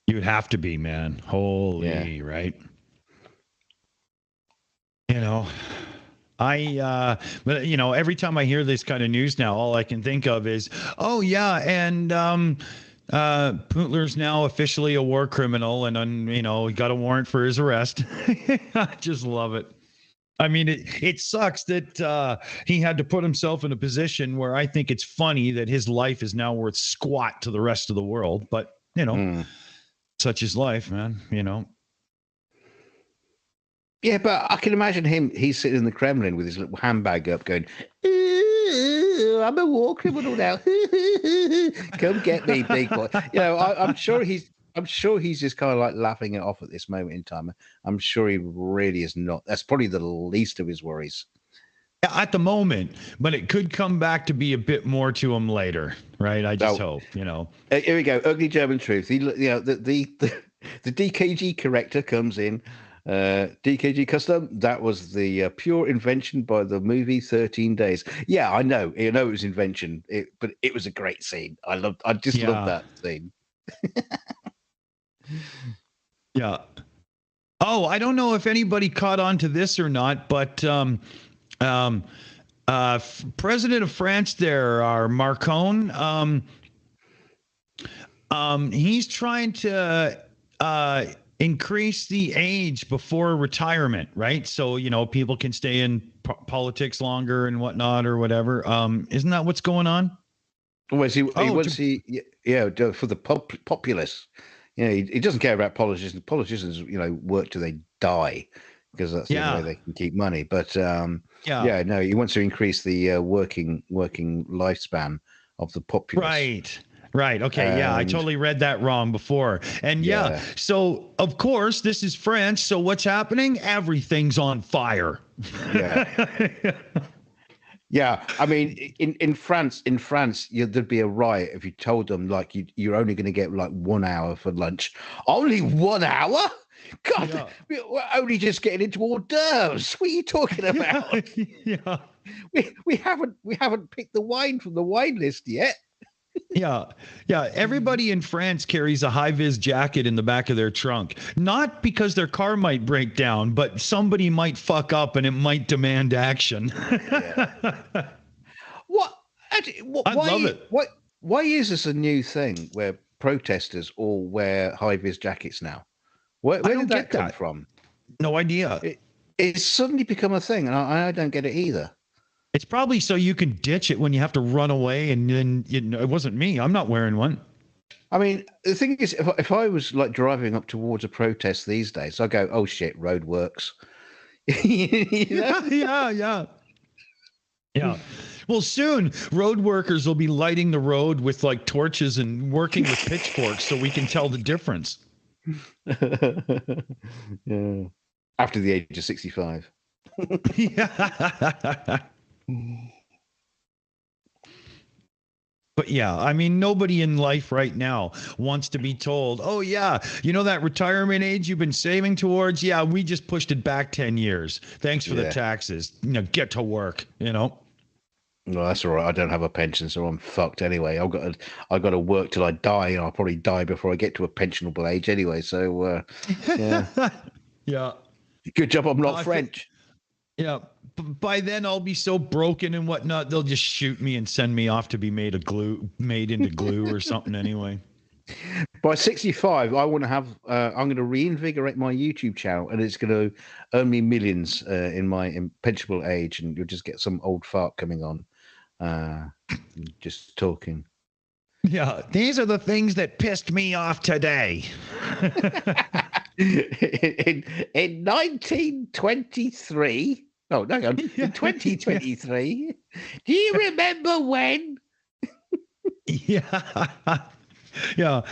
you would have to be, man. Holy, right? But every time I hear this kind of news now, all I can think of is, oh yeah, and Putin's now officially a war criminal, and he got a warrant for his arrest. I just love it. I mean, it sucks that he had to put himself in a position where I think it's funny that his life is now worth squat to the rest of the world. But such is life, man.
Yeah, but I can imagine him. He's sitting in the Kremlin with his little handbag up, going, "I'm a war criminal now. Come get me, big boy." I'm sure he's just kind of laughing it off at this moment in time. I'm sure he really is not. That's probably the least of his worries
at the moment. But it could come back to be a bit more to him later, right? I just hope. Here
we go. Ugly German truth. The DKG corrector comes in. DKG Custom, that was the pure invention by the movie 13 Days. Yeah, I know it was invention, but it was a great scene. I just loved that scene.
Yeah. Oh, I don't know if anybody caught on to this or not, but President of France there, our Macron, he's trying to increase the age before retirement, right? So, people can stay in politics longer and whatnot or whatever. Isn't that what's going on?
For the populace. He doesn't care about politicians. Politicians, work till they die because that's the only way they can keep money. But no, he wants to increase the working lifespan of the populace.
Right. Okay. I totally read that wrong before. And so of course this is France. So what's happening? Everything's on fire.
Yeah. Yeah. I mean, in France, there'd be a riot if you told them like you're only going to get like 1 hour for lunch. Only 1 hour? God, we're only just getting into hors d'oeuvres. What are you talking about? We haven't picked the wine from the wine list yet.
Yeah. Everybody in France carries a high-vis jacket in the back of their trunk, not because their car might break down, but somebody might fuck up and it might demand action.
I love it. Why is this a new thing where protesters all wear high-vis jackets now? Where did that come from?
No idea.
It's suddenly become a thing, and I don't get it either.
It's probably so you can ditch it when you have to run away, and then it wasn't me. I'm not wearing one.
I mean, the thing is, if I was like driving up towards a protest these days, I go, "Oh shit, road works."
Yeah. Well, soon road workers will be lighting the road with like torches and working with pitchforks, so we can tell the difference.
Yeah. After the age of 65.
Yeah. But yeah, I mean, nobody in life right now wants to be told, oh yeah, that retirement age you've been saving towards? Yeah, we just pushed it back 10 years. Thanks for the taxes. Get to work, No,
that's all right. I don't have a pension, so I'm fucked anyway. I've got to work till I die, and I'll probably die before I get to a pensionable age anyway. So, yeah.
Yeah.
Good job I'm not French.
Yeah. By then I'll be so broken and whatnot, they'll just shoot me and send me off to be made into glue or something anyway.
By 65, I want to have. I'm going to reinvigorate my YouTube channel, and it's going to earn me millions in my pensionable age, and you'll just get some old fart coming on, just talking.
Yeah, these are the things that pissed me off today.
in 1923. Oh, no, in 2023. Do you remember when?
Yeah. Yeah.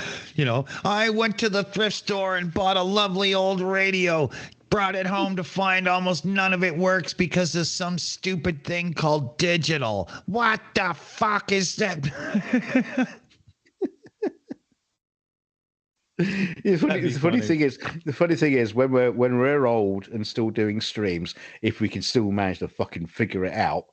I went to the thrift store and bought a lovely old radio, brought it home to find almost none of it works because of some stupid thing called digital. What the fuck is that?
The funny thing is when we're old and still doing streams, if we can still manage to fucking figure it out.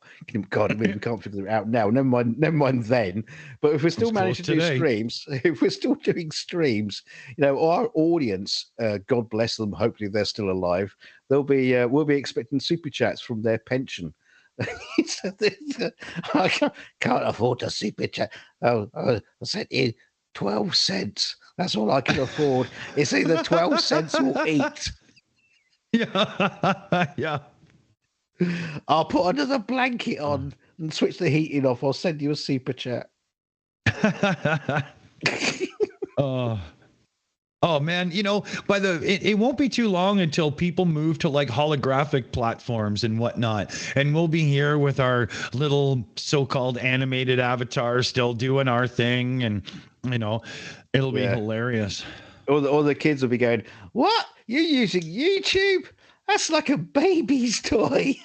God, I mean, we can't figure it out now. Never mind then. But if we're still managing to do streams, if we're still doing streams, our audience, God bless them. Hopefully they're still alive. We'll be expecting super chats from their pension. I can't afford a super chat. I sent you 12 cents. That's all I can afford. It's either 12 cents or 8.
Yeah.
I'll put another blanket on and switch the heating off. I'll send you a super chat.
Oh man, it won't be too long until people move to like holographic platforms and whatnot, and we'll be here with our little so-called animated avatars still doing our thing, and it'll be hilarious.
All the kids will be going, "What? You're using YouTube? That's like a baby's toy."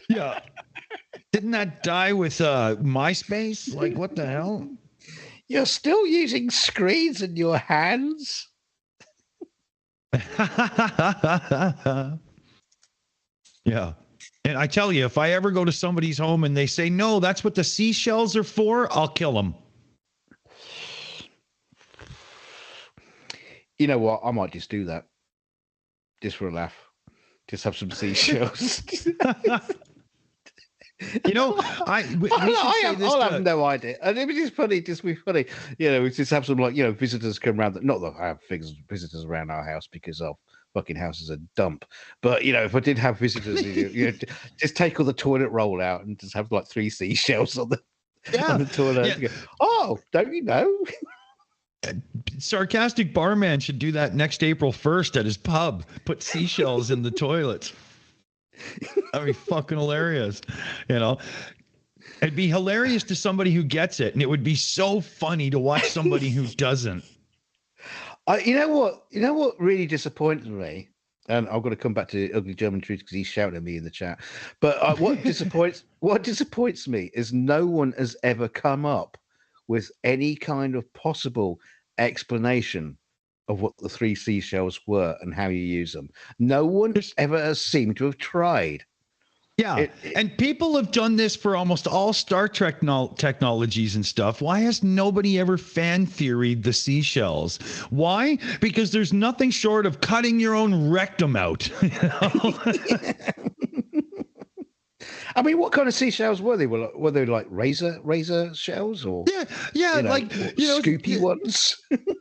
Yeah. Didn't that die with MySpace? Like, what the hell?
You're still using screens in your hands?
Yeah. And I tell you, if I ever go to somebody's home and they say, no, that's what the seashells are for, I'll kill them.
You know what? I might just do that. Just for a laugh. Just have some seashells.
You know, I
have no idea. And it was just funny, just be funny. You know, we just have some, like, you know, visitors come around. Not that I have visitors around our house because our fucking house is a dump. But, you know, if I did have visitors, you know, just take all the toilet roll out and just have like 3 seashells on the toilet. Yeah. Go, oh, don't you know?
Sarcastic Barman should do that next April 1st at his pub. Put seashells in the toilets. That'd be fucking hilarious. You know, it'd be hilarious to somebody who gets it, and it would be so funny to watch somebody who doesn't.
You know what really disappointed me, and I've got to come back to Ugly German Truth because he's shouting at me in the chat. But what disappoints me is no one has ever come up with any kind of possible explanation of what the 3 seashells were and how you use them. No one ever has seemed to have tried.
Yeah, and people have done this for almost all Star Trek technologies and stuff. Why has nobody ever fan theoried the seashells? Why? Because there's nothing short of cutting your own rectum out. You know?
I mean, what kind of seashells were they? Were they like razor shells, or
yeah, like, you know,
scoopy ones?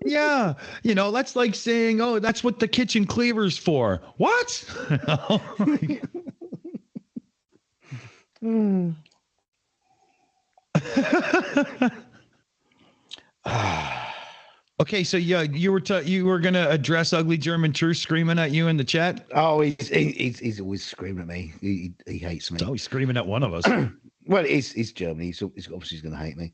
Yeah, you know, that's like saying, oh, that's what the kitchen cleaver's for. What? Okay, so yeah, you were gonna address Ugly German Truth screaming at you in the chat.
Oh, he's always screaming at me. He hates me.
Oh, he's screaming at one of us.
Well, he's German. He's obviously going to hate me.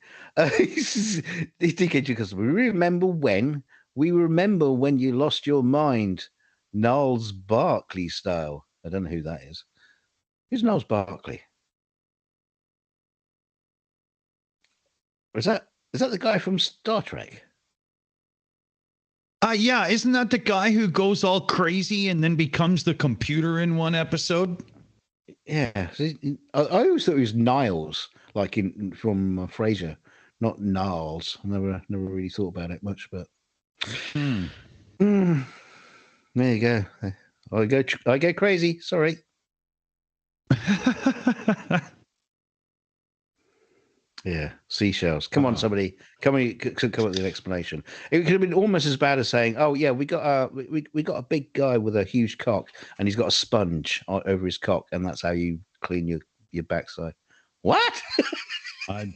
He's DKG Custom. We remember when you lost your mind, Niles Barkley style. I don't know who that is. Who's Niles Barkley? Is that the guy from Star Trek?
Yeah, isn't that the guy who goes all crazy and then becomes the computer in one episode?
Yeah, I always thought it was Niles, like from Frasier, not Niles. I never really thought about it much, but there you go. I go crazy. Sorry. Yeah, seashells. Come on, somebody. Come up with an explanation. It could have been almost as bad as saying, "Oh yeah, we got a big guy with a huge cock, and he's got a sponge over his cock, and that's how you clean your backside." What?
I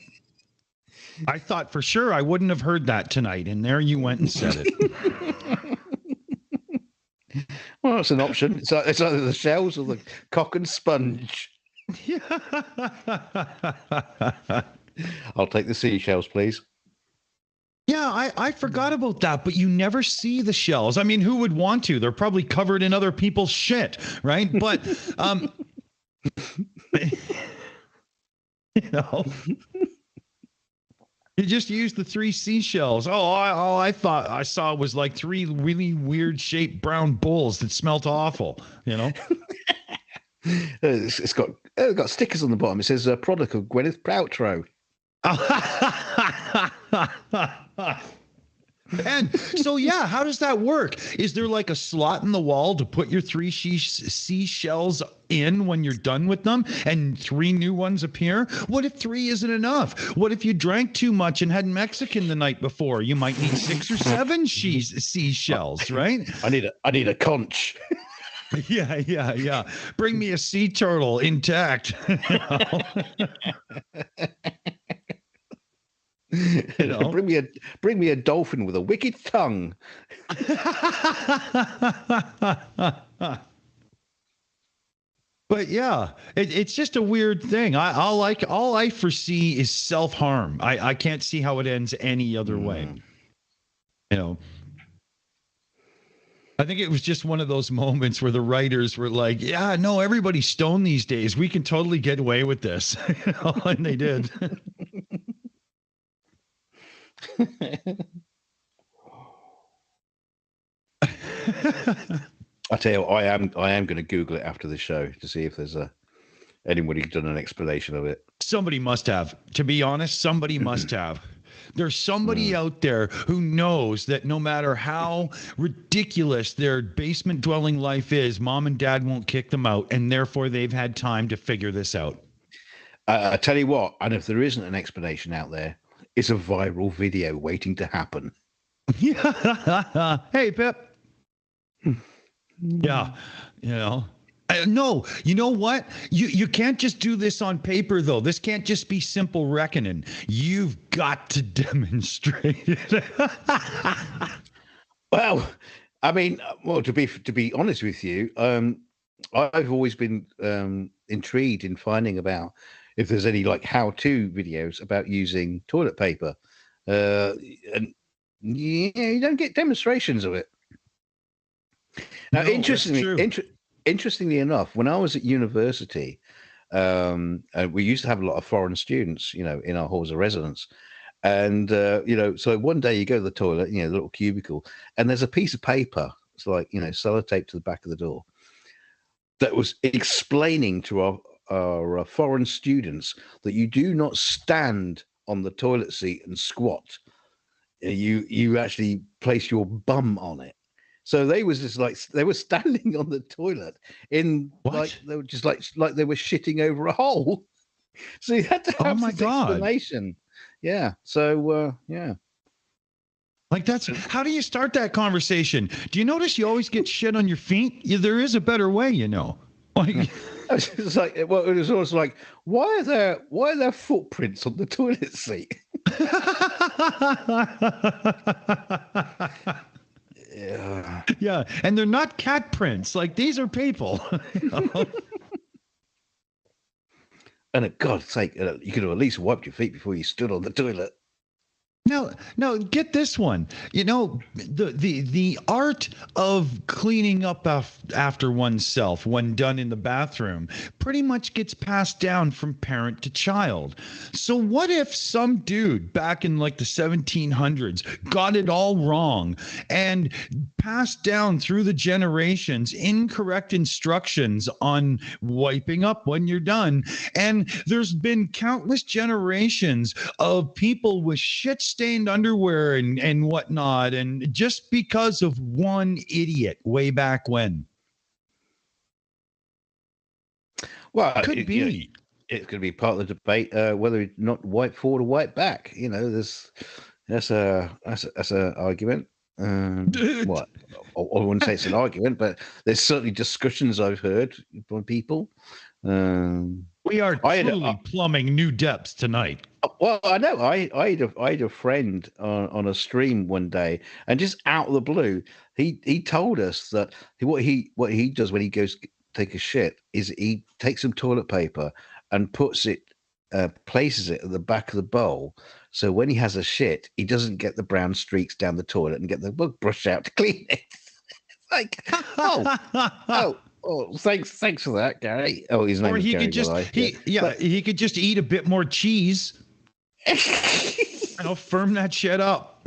thought for sure I wouldn't have heard that tonight, and there you went and said it.
Well, it's an option. It's either the shells or the cock and sponge. I'll take the seashells, please.
Yeah, I forgot about that, but you never see the shells. I mean, who would want to? They're probably covered in other people's shit, right? But, you know, you just use the 3 seashells. All I thought I saw was like 3 really weird shaped brown bulls that smelt awful, you know?
It's got stickers on the bottom. It says a product of Gwyneth Paltrow.
And so, yeah, how does that work? Is there like a slot in the wall to put your 3 seashells in when you're done with them and 3 new ones appear? What if 3 isn't enough? What if you drank too much and had Mexican the night before? You might need 6 or 7 seashells, right?
I need a conch.
Yeah. Bring me a sea turtle intact. You know?
Bring me a dolphin with a wicked tongue.
But yeah, it's just a weird thing. All I foresee is self-harm. I can't see how it ends any other way. You know, I think it was just one of those moments where the writers were like, yeah, no, everybody's stoned these days. We can totally get away with this. You know, and they did.
I tell you, I am going to Google it after the show to see if there's anybody done an explanation of it.
Somebody must have. To be honest, somebody must have. There's somebody out there who knows that no matter how ridiculous their basement dwelling life is, mom and dad won't kick them out, and therefore they've had time to figure this out.
I tell you what, and if there isn't an explanation out there, it's a viral video waiting to happen.
Yeah. Hey, Pip. Yeah. You know. No, you know what? You can't just do this on paper, though. This can't just be simple reckoning. You've got to demonstrate it.
Well, I mean, to be honest with you, I've always been intrigued in finding about if there's any like how-to videos about using toilet paper, and yeah, you don't get demonstrations of it. Now,
No,
interestingly enough, when I was at university, we used to have a lot of foreign students, you know, in our halls of residence. And, you know, so one day you go to the toilet, you know, the little cubicle, and there's a piece of paper, it's like, you know, sellotape to the back of the door, that was explaining to our foreign students that you do not stand on the toilet seat and squat. You actually place your bum on it. So they was just like they were standing on the toilet in like they were just like they were shitting over a hole. So you had to have this explanation. Yeah. So yeah.
Like that's how do you start that conversation? Do you notice you always get shit on your feet? Yeah, there is a better way, you know. Like
it's like it was always like why are there footprints on the toilet seat?
Yeah, and they're not cat prints. Like these are people. You know?
And for God's sake, you could have at least wiped your feet before you stood on the toilet.
No, get this one. You know, the art of cleaning up after oneself when done in the bathroom pretty much gets passed down from parent to child. So what if some dude back in like the 1700s got it all wrong and passed down through the generations incorrect instructions on wiping up when you're done? And there's been countless generations of people with shit-stained underwear and whatnot, and just because of one idiot way back when.
Well,
could be.
You know, it's going to be part of the debate whether it's not wipe forward or wipe back. You know, that's a argument. What I wouldn't say it's an argument, but there's certainly discussions I've heard from people.
We are truly plumbing new depths tonight.
Well, I know. I had a friend on a stream one day, and just out of the blue, he told us that what he does when he goes take a shit is he takes some toilet paper and places it at the back of the bowl, so when he has a shit, he doesn't get the brown streaks down the toilet and get the brush out to clean it. Like, oh, thanks for that, Gary. Oh, his name.
Or
is
he
Gary
could just he could just eat a bit more cheese. And I'll firm that shit up.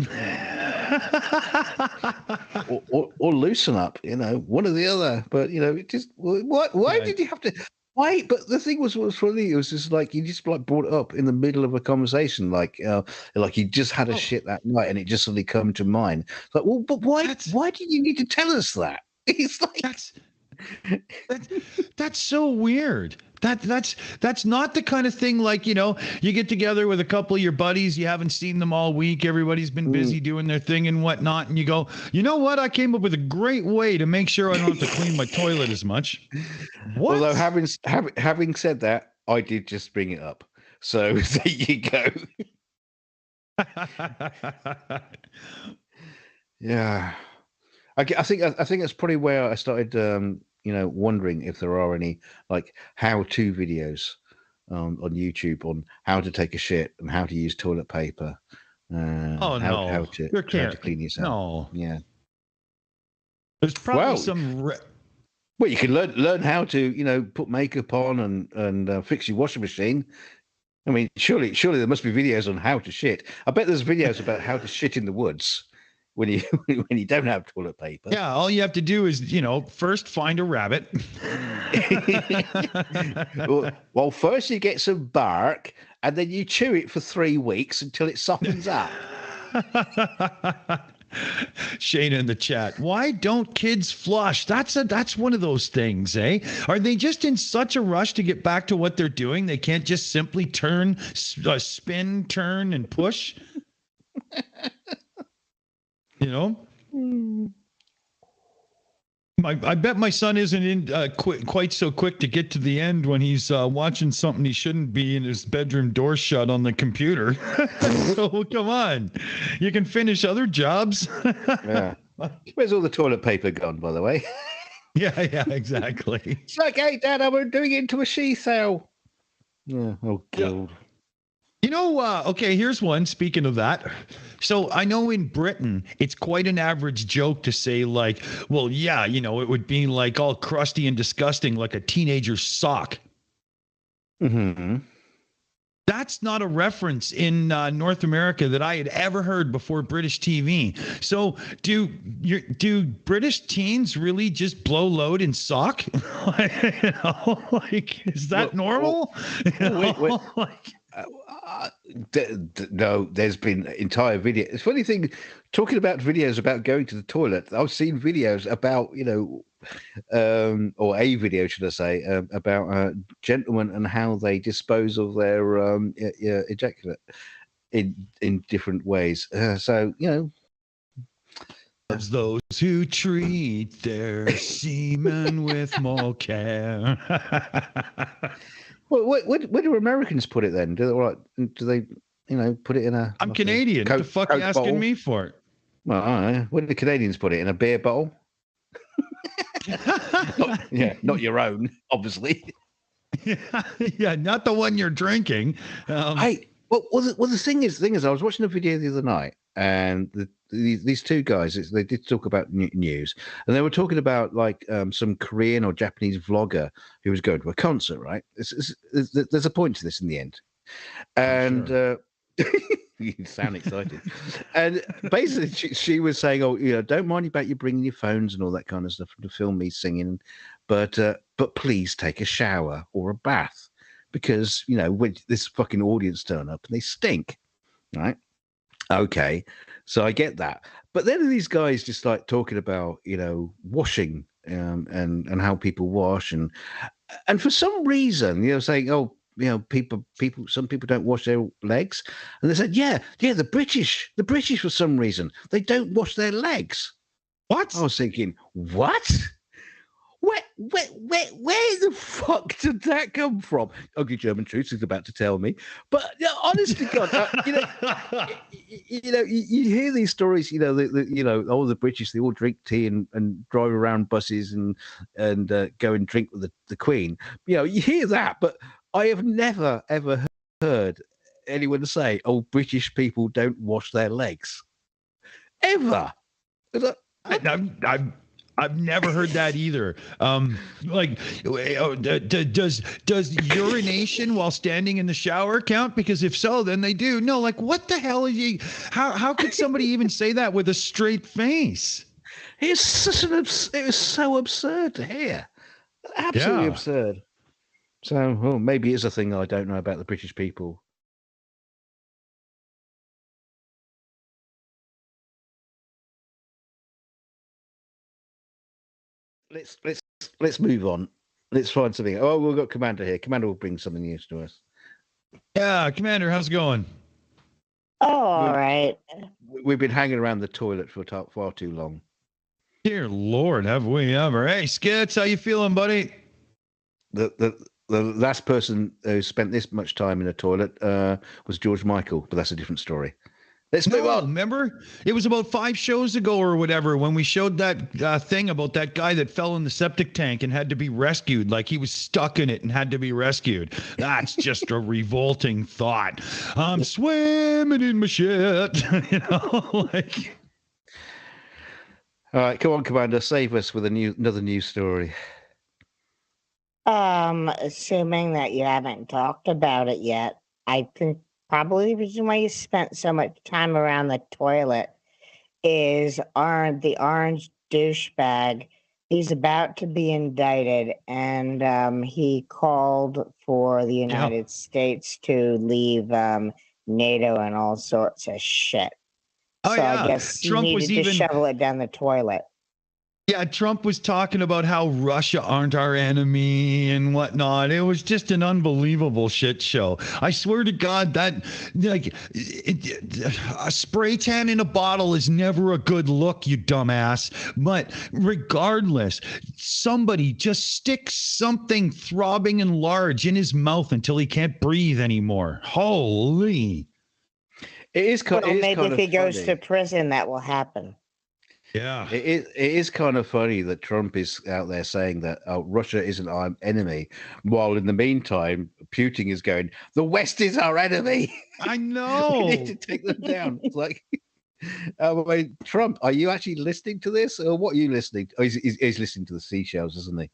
or loosen up, you know, one or the other. But you know, it just why did you have to? Why? But the thing was funny. It was just like you just like brought it up in the middle of a conversation, like you just had a shit that night, and it just suddenly come to mind. It's like, well, but why? Why did you need to tell us that? It's like
that's so weird. That's not the kind of thing like, you know, you get together with a couple of your buddies, you haven't seen them all week, everybody's been busy doing their thing and whatnot, and you go, you know what, I came up with a great way to make sure I don't have to clean my toilet as much. What?
Although having said that, I did just bring it up, so there you go. Yeah, I think that's probably where I started you know, wondering if there are any like how-to videos on YouTube on how to take a shit and how to use toilet paper. How to clean yourself.
No.
Yeah.
There's probably some.
Well, you can learn how to, you know, put makeup on and fix your washing machine. I mean, surely there must be videos on how to shit. I bet there's videos about how to shit in the woods. when you when you don't have toilet paper.
Yeah, all you have to do is, first find a rabbit.
well, first you get some bark, and then you chew it for 3 weeks until it softens up.
Shayna in the chat. Why don't kids flush? That's one of those things, eh? Are they just in such a rush to get back to what they're doing? They can't just simply spin, turn, and push? I bet my son isn't quite so quick to get to the end when he's watching something he shouldn't be in his bedroom door shut on the computer. So come on, you can finish other jobs.
Yeah. Where's all the toilet paper gone, by the way?
Yeah, exactly.
It's like, hey, Dad, I'm doing it into a she sale. Yeah. Oh, God.
Okay, here's one. Speaking of that. So I know in Britain, it's quite an average joke to say like, well, yeah, it would be like all crusty and disgusting like a teenager's sock.
Mm-hmm.
That's not a reference in North America that I had ever heard before British TV. So do British teens really just blow load in sock? Is that normal?
Wait. No, there's been entire video. It's funny thing, talking about videos about going to the toilet. I've seen videos about, or a video, should I say, about gentlemen and how they dispose of their ejaculate in different ways. So,
As those who treat their semen with more care.
Well, where do Americans put it then? Do they put it in a?
I'm Canadian. What the fuck are you asking me for?
Well, I don't know. Where do the Canadians put it? In a beer bottle? Not your own, obviously.
Yeah, not the one you're drinking.
The thing is, I was watching a video the other night, and these two guys, they did talk about news, and they were talking about like some Korean or Japanese vlogger who was going to a concert, right? There's a point to this in the end. And sure. You sound excited. And basically she was saying, don't mind about you bringing your phones and all that kind of stuff to film me singing, but please take a shower or a bath, because when this fucking audience turn up and they stink, right? Okay, so I get that, but then these guys just like talking about washing and how people wash, and for some reason saying some people don't wash their legs, and they said the British for some reason they don't wash their legs.
What?
I was thinking, what? Where the fuck did that come from? Ugly German Truth is about to tell me, but honest to God, you hear these stories. The British, they all drink tea and drive around buses and go and drink with the Queen. You hear that, but I have never ever heard anyone say, "Oh, British people don't wash their legs," ever.
I've never heard that either. Does urination while standing in the shower count? Because if so, then they do. No, like what the hell are you? How could somebody even say that with a straight face?
It was so absurd to hear. Absolutely absurd. So, maybe it's a thing I don't know about the British people. Let's move on. Let's find something. Oh, we've got Commander here. Commander will bring something news to us.
Yeah, Commander, how's it going?
Oh, all right.
We've been hanging around the toilet for far too long.
Dear Lord, have we ever? Hey, Skits, how you feeling, buddy?
The last person who spent this much time in a toilet was George Michael, but that's a different story. Let's move on.
Remember? It was about 5 shows ago or whatever when we showed that thing about that guy that fell in the septic tank and had to be rescued, like he was stuck in it and had to be rescued. That's just a revolting thought. I'm swimming in my shit.
All right, come on, Commander, save us with another news story.
Assuming that you haven't talked about it yet, I think probably the reason why you spent so much time around the toilet is the orange douchebag. He's about to be indicted, and he called for the United States to leave NATO and all sorts of shit.
Oh,
so
yeah.
I guess
Trump
he needed to shovel it down the toilet.
Yeah, Trump was talking about how Russia aren't our enemy and whatnot. It was just an unbelievable shit show. I swear to God, that a spray tan in a bottle is never a good look, you dumbass. But regardless, somebody just sticks something throbbing and large in his mouth until he can't breathe anymore. Holy.
It is kind
well,
of
maybe if he goes
funny.
to prison, that will happen.
Yeah,
it is kind of funny that Trump is out there saying that Russia isn't our enemy, while in the meantime, Putin is going, the West is our enemy.
I know.
We need to take them down. It's like, Trump, are you actually listening to this, or what are you listening to? Oh, he's listening to the seashells, isn't he?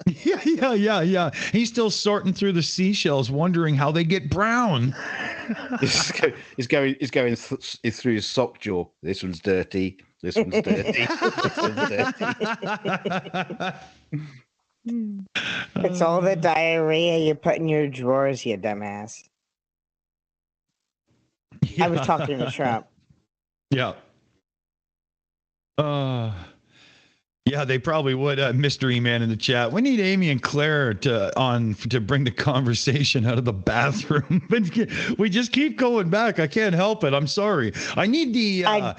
Yeah. He's still sorting through the seashells, wondering how they get brown.
He's going through his sock jaw. This one's dirty. This one's dirty. This one's dirty.
It's all the diarrhea you put in your drawers, you dumbass.
Yeah.
I was talking to Trump.
Yeah. Yeah, they probably would. Mystery man in the chat. We need Aimee and Claire to bring the conversation out of the bathroom. But we just keep going back. I can't help it. I'm sorry. I need the I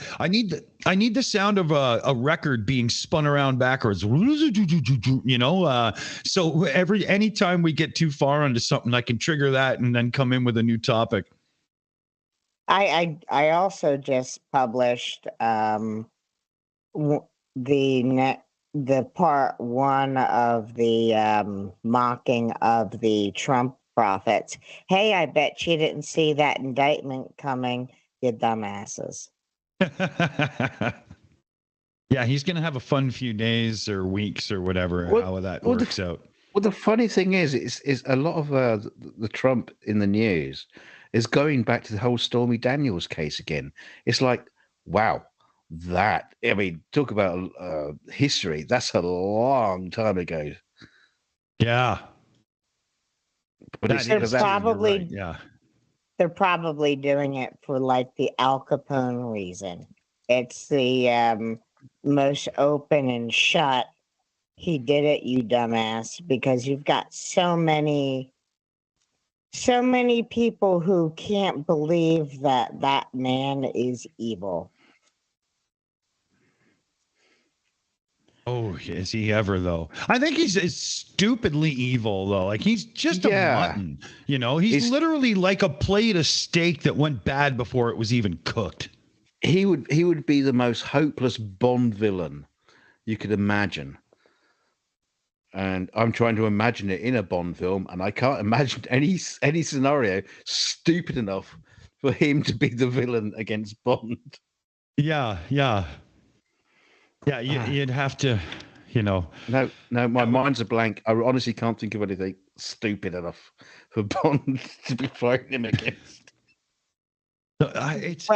need the sound of a record being spun around backwards. You know, so anytime we get too far onto something, I can trigger that and then come in with a new topic.
I also just published the part 1 of the mocking of the Trump prophets. Hey, I bet you didn't see that indictment coming, you dumbasses.
Yeah, he's going to have a fun few days or weeks or whatever, how that works out.
Well, the funny thing is a lot of the Trump in the news is going back to the whole Stormy Daniels case again. It's like, wow. Talk about history. That's a long time ago.
Yeah.
But
they're probably doing it for like the Al Capone reason. It's the most open and shut. He did it, you dumbass, because you've got so many people who can't believe that man is evil.
Oh, is he ever, though? I think he's stupidly evil, though. Like, he's just a mutton. You know, he's literally like a plate of steak that went bad before it was even cooked.
He would be the most hopeless Bond villain you could imagine. And I'm trying to imagine it in a Bond film, and I can't imagine any scenario stupid enough for him to be the villain against Bond.
Yeah, you'd have to, you know.
No, my mind's a blank. I honestly can't think of anything stupid enough for Bond to be fighting him against.
It's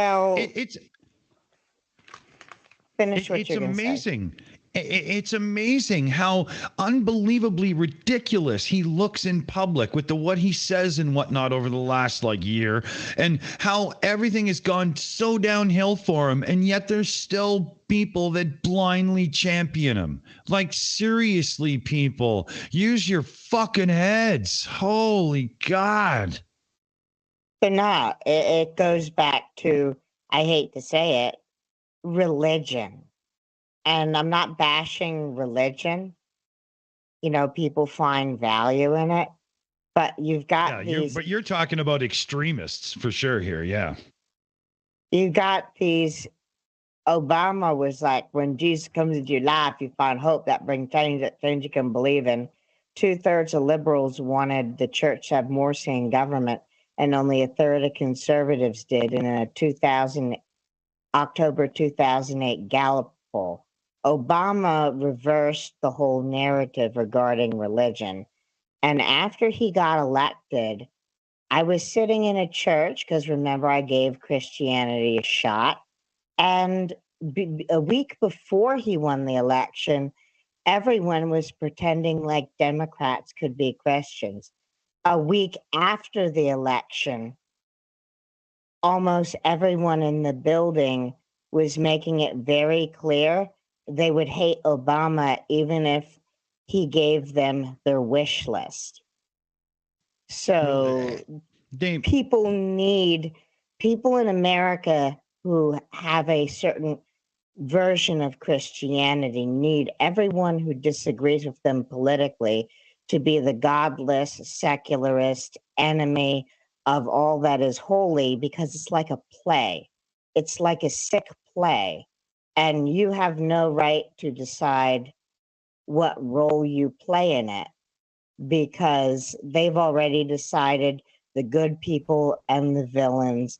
amazing. It's amazing how unbelievably ridiculous he looks in public with what he says and whatnot over the last year, and how everything has gone so downhill for him, and yet there's still people that blindly champion him. Like, seriously, people, use your fucking heads. Holy God.
But no, it goes back to, I hate to say it, religion. And I'm not bashing religion. You know, people find value in it. But you've got
But you're talking about extremists for sure here, yeah.
You got these. Obama was like, when Jesus comes into your life, you find hope that brings change you can believe in. 2/3 of liberals wanted the church to have more say in government, and only a third of conservatives did. In a October 2008 Gallup poll, Obama reversed the whole narrative regarding religion. And after he got elected, I was sitting in a church, because remember, I gave Christianity a shot. And a week before he won the election, everyone was pretending like Democrats could be Christians. A week after the election, almost everyone in the building was making it very clear they would hate Obama even if he gave them their wish list. So people in America who have a certain version of Christianity need everyone who disagrees with them politically to be the godless, secularist enemy of all that is holy, because it's like a play. It's like a sick play. And you have no right to decide what role you play in it, because they've already decided the good people and the villains.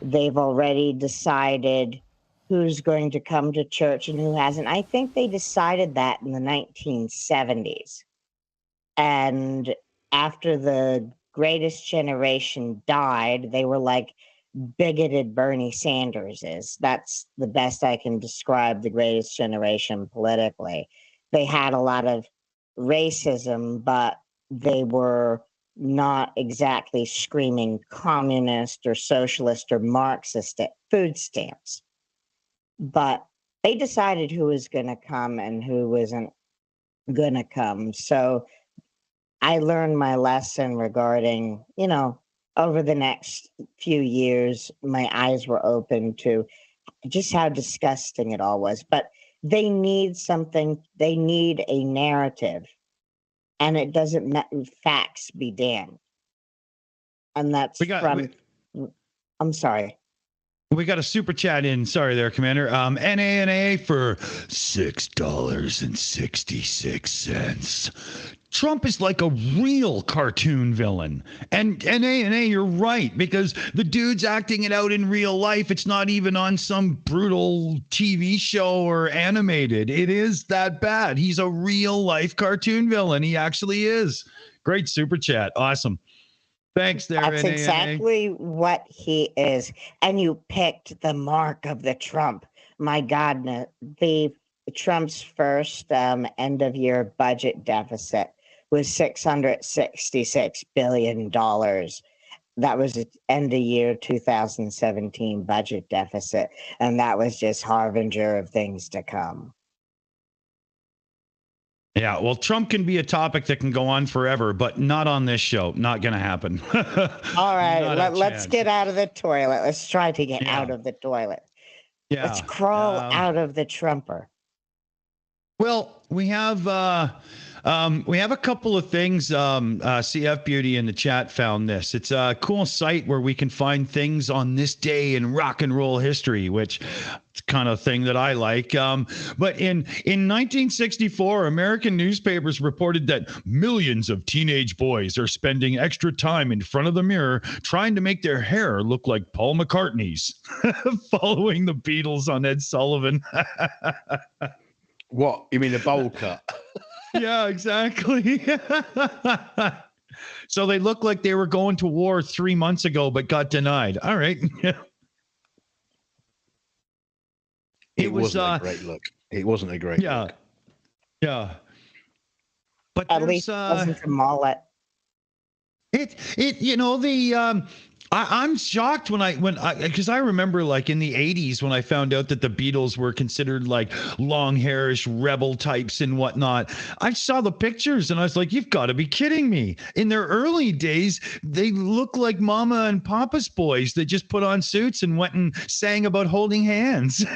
They've already decided who's going to come to church and who hasn't. I think they decided that in the 1970s. And after the Greatest Generation died, they were like bigoted Bernie Sanders is. That's the best I can describe the Greatest Generation politically. They had a lot of racism, but they were not exactly screaming communist or socialist or Marxist at food stamps. But they decided who was going to come and who wasn't going to come. So I learned my lesson regarding, over the next few years, my eyes were open to just how disgusting it all was. But they need something, they need a narrative, and it doesn't facts be damned. And that's I'm sorry.
We got a super chat in. Sorry there, Commander. NANA for $6.66. Trump is like a real cartoon villain. And NANA, you're right, because the dude's acting it out in real life. It's not even on some brutal TV show or animated. It is that bad. He's a real life cartoon villain. He actually is. Great super chat. Awesome. Thanks there,
That's
NANA.
exactly what he is. And you picked the mark of the Trump. My God, the Trump's first end of year budget deficit was $666 billion. That was the end of year 2017 budget deficit. And that was just harbinger of things to come.
Yeah, well, Trump can be a topic that can go on forever, but not on this show. Not going to happen.
All right, let's get out of the toilet. Let's try to get out of the toilet.
Yeah.
Let's crawl out of the Trumper.
Well, we have a couple of things. CF Beauty in the chat found this. It's a cool site where we can find things on this day in rock and roll history, which is kind of thing that I like. But in 1964, American newspapers reported that millions of teenage boys are spending extra time in front of the mirror trying to make their hair look like Paul McCartney's, following the Beatles on Ed Sullivan.
What? You mean a bowl cut?
Yeah, exactly. So they look like they were going to war 3 months ago, but got denied. All right.
It wasn't a great look. It wasn't a great look.
Yeah. But
at least it wasn't a mullet.
I'm shocked because I remember like in the 80s when I found out that the Beatles were considered like long hairish rebel types and whatnot. I saw the pictures and I was like, you've got to be kidding me. In their early days, they look like Mama and Papa's boys that just put on suits and went and sang about holding hands.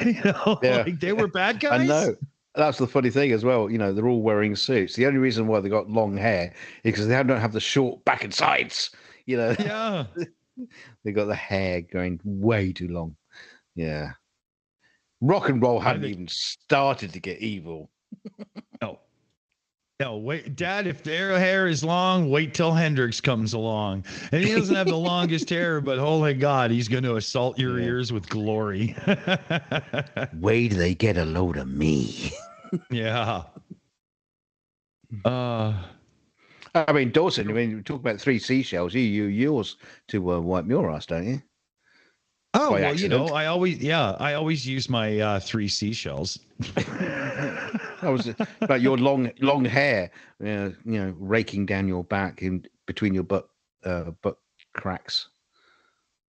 Like they were bad guys.
I know. That's the funny thing as well. They're all wearing suits. The only reason why they got long hair is because they don't have the short back and sides.
Yeah.
They got the hair going way too long. Yeah. Rock and roll hadn't even started to get evil.
No, wait, Dad, if their hair is long, wait till Hendrix comes along. And he doesn't have the longest hair, but holy God, he's going to assault your ears with glory.
Wait till they get a load of me.
Yeah.
I mean, Dawson, we talk about 3 seashells. You use yours to wipe your ass, don't you?
Oh, well, accident. I always use my 3 seashells.
That was about your long hair, raking down your back in between your butt cracks.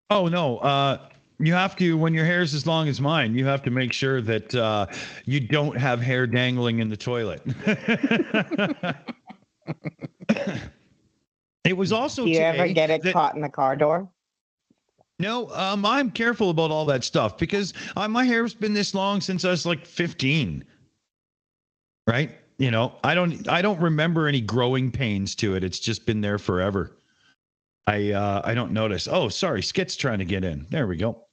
Oh no, you have to, when your hair's as long as mine, you have to make sure that you don't have hair dangling in the toilet. It was also.
Do you ever get it caught in the car door?
No, I'm careful about all that stuff because my hair's been this long since I was like 15. Right? I don't remember any growing pains to it. It's just been there forever. I don't notice. Oh, sorry, Skit's trying to get in. There we go.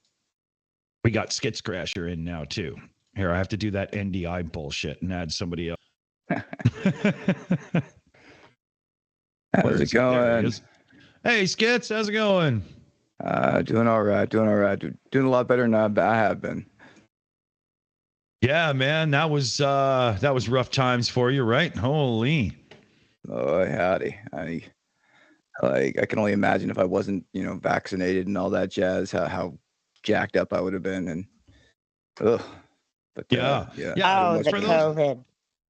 We got Skit's Crasher in now too. Here, I have to do that NDI bullshit and add somebody else.
How's it going?
Hey, Skits, how's it going?
Doing all right. Doing a lot better than I have been.
Yeah, man, that was rough times for you, right? Holy.
Oh, howdy. I can only imagine if I wasn't, vaccinated and all that jazz, how jacked up I would have been. And but
yeah.
Oh, the COVID.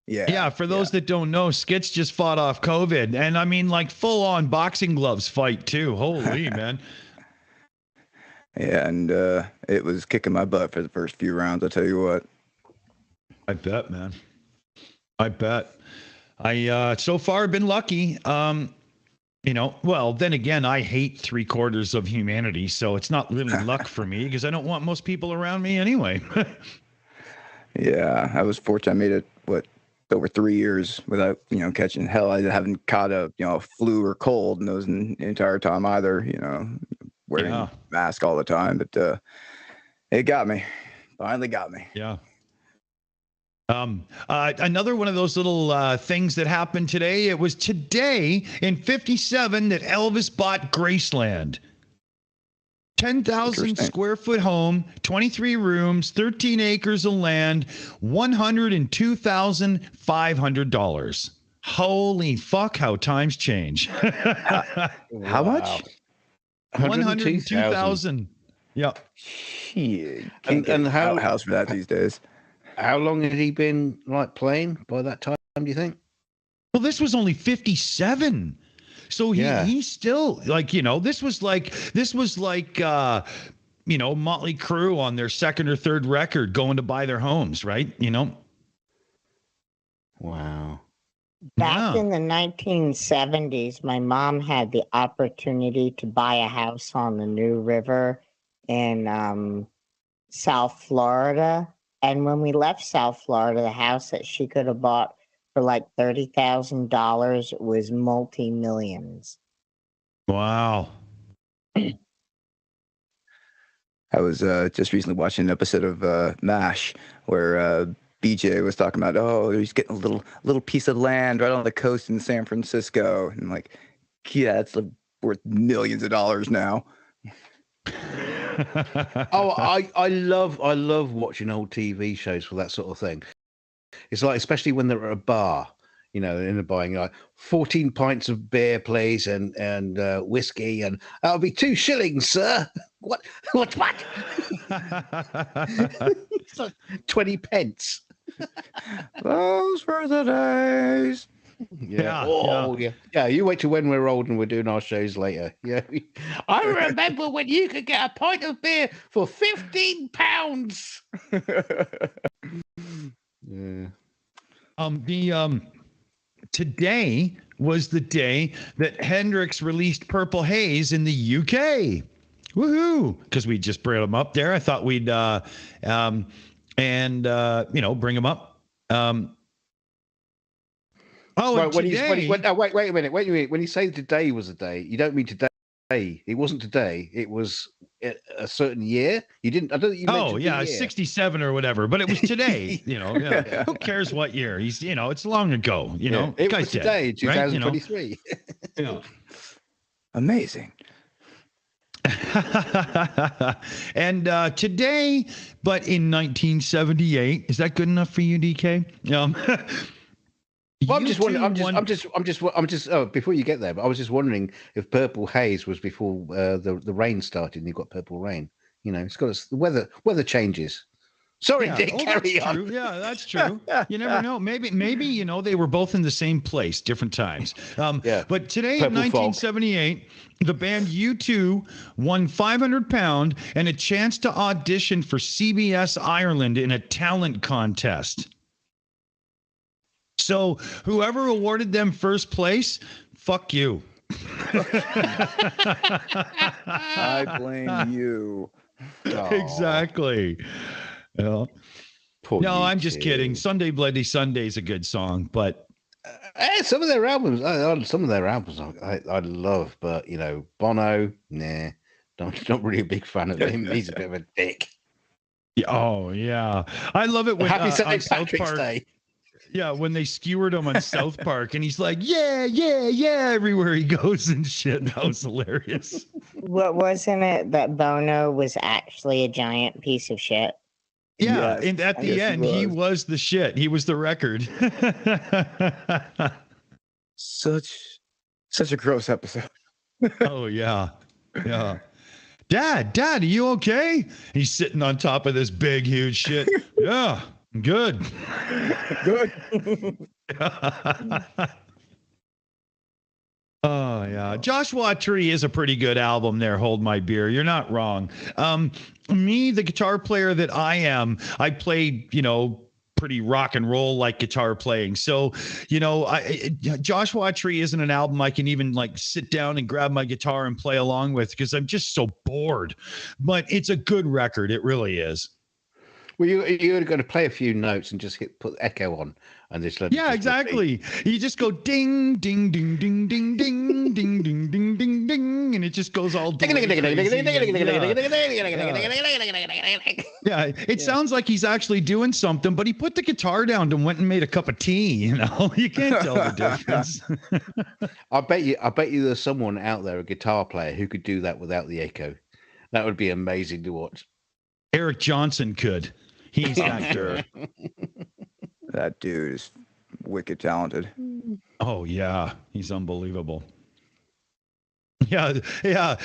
Yeah, for those that don't know, Skits just fought off COVID, and I mean, like full on boxing gloves fight too. Holy man.
Yeah, and it was kicking my butt for the first few rounds. I tell you what.
I bet, man. I bet. I so far been lucky. Well, then again, I hate 3/4 of humanity, so it's not really luck for me because I don't want most people around me anyway.
Yeah, I was fortunate. I made it over 3 years without catching. Hell, I haven't caught a flu or cold in those entire time either. Wearing a mask all the time, but it got me. Finally got me.
Yeah. Another one of those little things that happened today. It was today in 57 that Elvis bought Graceland. 10,000 square foot home, 23 rooms, 13 acres of land, $102,500. Holy fuck, how times change.
How much?
102,000. Yeah.
Shit. And how house for that these days?
How long had he been playing by that time, do you think?
Well, this was only 57. So he's still this was like Motley Crue on their second or third record going to buy their homes, right?
Wow.
Back in the 1970s, my mom had the opportunity to buy a house on the New River in South Florida. And when we left South Florida, the house that she could have bought for like $30,000 was multi-millions.
Wow.
I was just recently watching an episode of MASH where BJ was talking about, he's getting a little piece of land right on the coast in San Francisco. And I'm like, yeah, it's worth millions of dollars now.
I love watching old TV shows for that sort of thing. It's like, especially when they're at a bar, in the buying, 14 pints of beer, please, and whiskey, and that'll be 2 shillings, sir. What? It's like 20 pence.
Those were the days.
Yeah. You wait till when we're old and we're doing our shows later. Yeah. I remember when you could get a pint of beer for £15. Yeah.
Today was the day that Hendrix released Purple Haze in the UK. Woohoo! Because we just brought him up there. I thought we'd bring him up.
Wait a minute. When you say today was a day, you don't mean today. It wasn't today. It was a certain year. You didn't. I don't think you mentioned.
67 or whatever. But it was today. Yeah. Who cares what year? He's. It's long ago.
It was today, 2023.
Right?
Amazing.
And today, but in 1978, is that good enough for you, DK?
Well, I'm just wondering. Before you get there, but I was just wondering if Purple Haze was before the rain started and you got Purple Rain. You know, it's got the weather changes. Sorry, Dick, carry on.
True. Yeah, that's true. You never know. Maybe they were both in the same place, different times. But today in 1978, the band U2 won £500 and a chance to audition for CBS Ireland in a talent contest. So whoever awarded them first place, fuck you.
I blame you.
Exactly. No, I'm just kidding. Sunday Bloody Sunday is a good song, but
some of their albums, I love, but you know, Bono, nah, not really a big fan of him. He's a bit of a dick.
Oh yeah, I love it when
Happy St.
on South
Patrick's
Park.
Day.
Yeah, when they skewered him on South Park, and he's like, yeah, everywhere he goes and shit. That was hilarious.
What wasn't it that Bono was actually a giant piece of shit?
Yeah, yes, and at the end, he was the shit. He was the record.
Such a gross episode.
Oh yeah. Dad, are you okay? He's sitting on top of this big, huge shit. Yeah, good. Oh yeah, Joshua Tree is a pretty good album there. Hold My Beer. You're not wrong. Me, the guitar player that I am, I play, pretty rock and roll like guitar playing. So, Joshua Tree isn't an album I can even like sit down and grab my guitar and play along with because I'm just so bored. But it's a good record. It really is.
Well, you're going to play a few notes and just put echo on, and this.
Yeah, exactly. You just go ding, ding, ding, ding, ding, ding, ding, ding, ding, ding, ding, and it just goes all. Yeah, it sounds like he's actually doing something, but he put the guitar down and went and made a cup of tea. You can't tell the difference.
I bet you there's someone out there, a guitar player, who could do that without the echo. That would be amazing to watch.
Eric Johnson could. He's not sure.
That dude is wicked talented.
Oh yeah, he's unbelievable. Yeah. The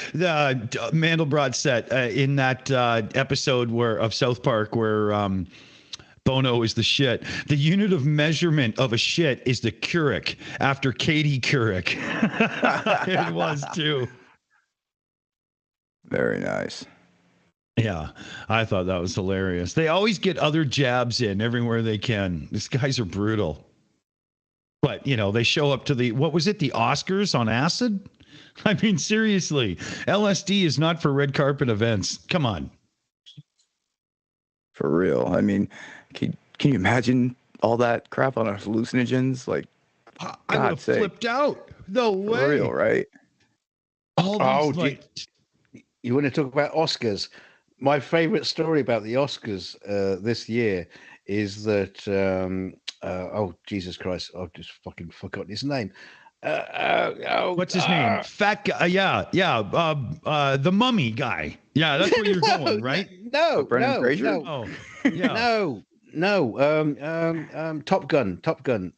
Mandelbrot set in that episode of South Park where Bono is the shit. The unit of measurement of a shit is the Keurig after Katie Couric. It was too.
Very nice.
Yeah, I thought that was hilarious. They always get other jabs in everywhere they can. These guys are brutal. But, they show up to the Oscars on acid? I mean, seriously, LSD is not for red carpet events. Come on.
For real. I mean, can you imagine all that crap on hallucinogens? Like,
I would have flipped out. No way.
For real, right?
You want to talk about Oscars? My favorite story about the Oscars this year is that Jesus Christ, I've just fucking forgotten his name.
What's his name? Fat guy. The mummy guy. Yeah, that's where you're going, right?
No,
Brendan Fraser.
No.
Oh, yeah.
No. Top Gun. Top Gun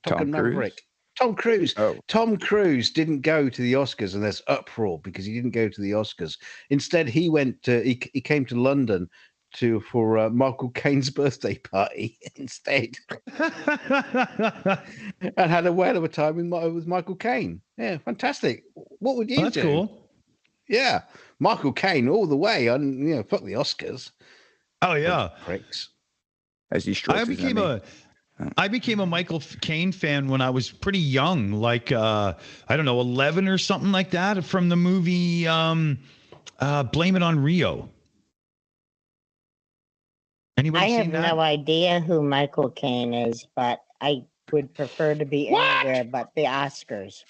Maverick. Tom Cruise.
Oh.
Tom Cruise didn't go to the Oscars, and there's uproar because he didn't go to the Oscars. Instead, he came to London for Michael Caine's birthday party instead, and had a whale of a time with Michael Caine. Yeah, fantastic. What would you do?
That's cool.
Yeah, Michael Caine all the way. Fuck the Oscars.
Oh yeah,
pricks.
As he strokes
I became a Michael Caine fan when I was pretty young, like, 11 or something like that, from the movie Blame It on Rio. Anybody
I have no idea who Michael Caine is, but I would prefer to be anywhere but the Oscars.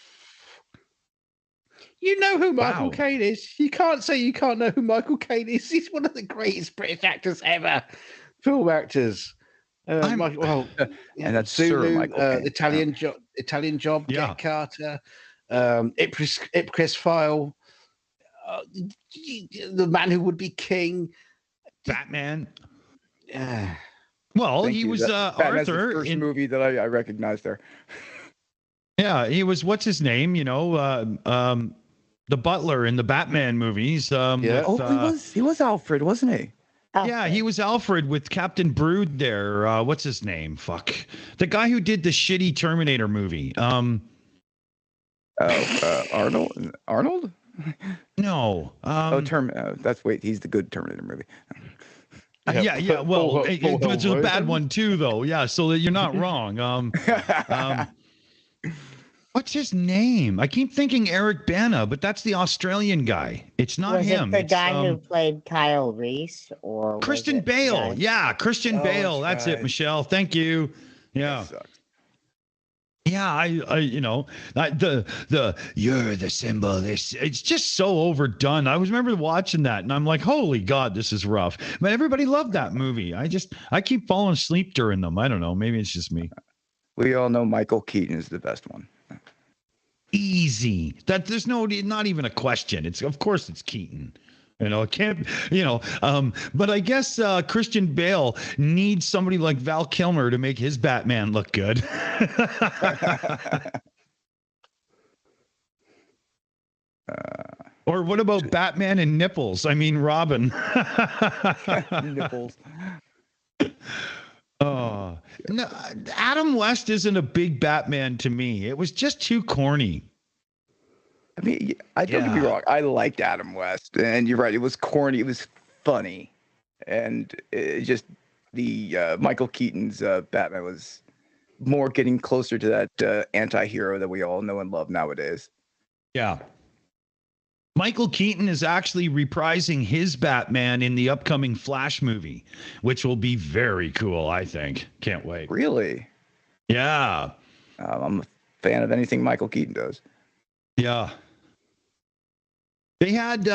You know who Michael Caine is. You can't say you can't know who Michael Caine is. He's one of the greatest British actors ever. Film actors. And
that's
Zulu,
Sir Michael Caine.
Italian Job, Get Carter, Ipcris File, The Man Who Would Be King,
Batman.
Well,
he was
Batman's
Arthur
the first movie that I recognized there.
Yeah, he was. What's his name? the butler in the Batman movies.
He was Alfred, wasn't he?
Alfred.
Yeah, he was Alfred with Captain Brood there. What's his name? Fuck. The guy who did the shitty Terminator movie.
Arnold? Arnold?
No.
He's the good Terminator movie.
Yeah. Well, it's a bad one too, though. Yeah, so you're not wrong. What's his name? I keep thinking Eric Bana, but that's the Australian guy. It's not
was
him.
It the guy who played Kyle Reese, or
Christian Bale? Yeah, Christian Bale. That's it, Michelle. Thank you. Yeah. Yeah, the you're the symbol. It's just so overdone. I remember watching that, and I'm like, holy God, this is rough. But everybody loved that movie. I keep falling asleep during them. I don't know. Maybe it's just me.
We all know Michael Keaton is the best one.
Easy. There's not even a question. Of course it's Keaton. It can't, but I guess Christian Bale needs somebody like Val Kilmer to make his Batman look good. Or what about Batman and nipples? I mean, Robin.
Nipples.
Oh, no, Adam West isn't a big Batman to me. It was just too corny.
I mean, don't get me wrong. I liked Adam West, and you're right. It was corny. It was funny, and the Michael Keaton's Batman was more getting closer to that anti-hero that we all know and love nowadays.
Yeah. Michael Keaton is actually reprising his Batman in the upcoming Flash movie, which will be very cool, I think. Can't wait.
Really?
Yeah.
I'm a fan of anything Michael Keaton does.
Yeah. They had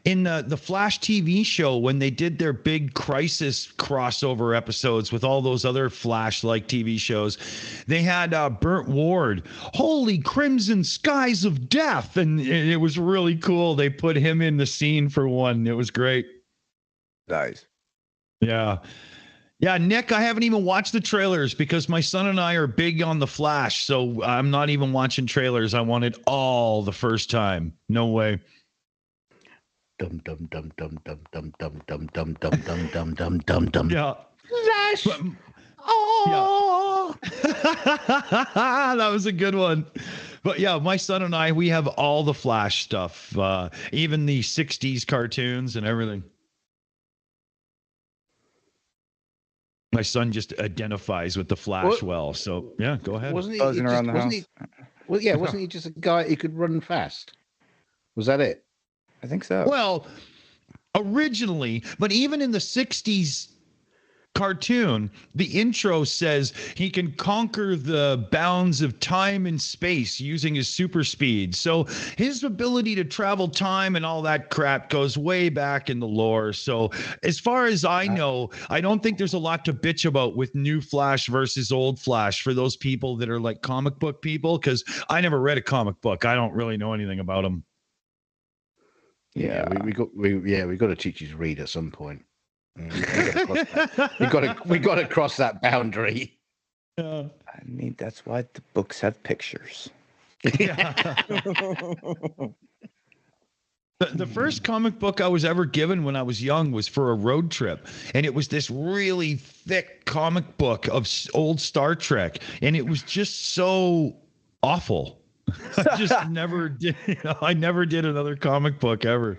in the Flash TV show, when they did their big Crisis crossover episodes with all those other Flash-like TV shows, they had Burt Ward, Holy Crimson Skies of Death, and it was really cool. They put him in the scene for one. It was great.
Nice.
Yeah. Yeah, Nick, I haven't even watched the trailers because my son and I are big on the Flash, so I'm not even watching trailers. I want it all the first time. No way.
Dum dum dum dum dum dum dum dum dum dum dum dum dum dum dum.
Yeah.
Flash.
Oh. Yeah. That was a good one. But yeah, my son and I, we have all the Flash stuff, even the 60s cartoons and everything. My son just identifies with the Flash well. So yeah, go ahead.
Wasn't he just a guy who could run fast? Was that it?
I think so.
Well, originally, but even in the 60s cartoon, the intro says he can conquer the bounds of time and space using his super speed. So his ability to travel time and all that crap goes way back in the lore. So as far as I know, I don't think there's a lot to bitch about with new Flash versus old Flash for those people that are like comic book people, because I never read a comic book. I don't really know anything about them.
Yeah, we got to teach you to read at some point. We got to cross that boundary.
I mean, that's why the books have pictures.
Yeah. The first comic book I was ever given when I was young was for a road trip, and it was this really thick comic book of old Star Trek, and it was just so awful. I just never did. I never did another comic book ever.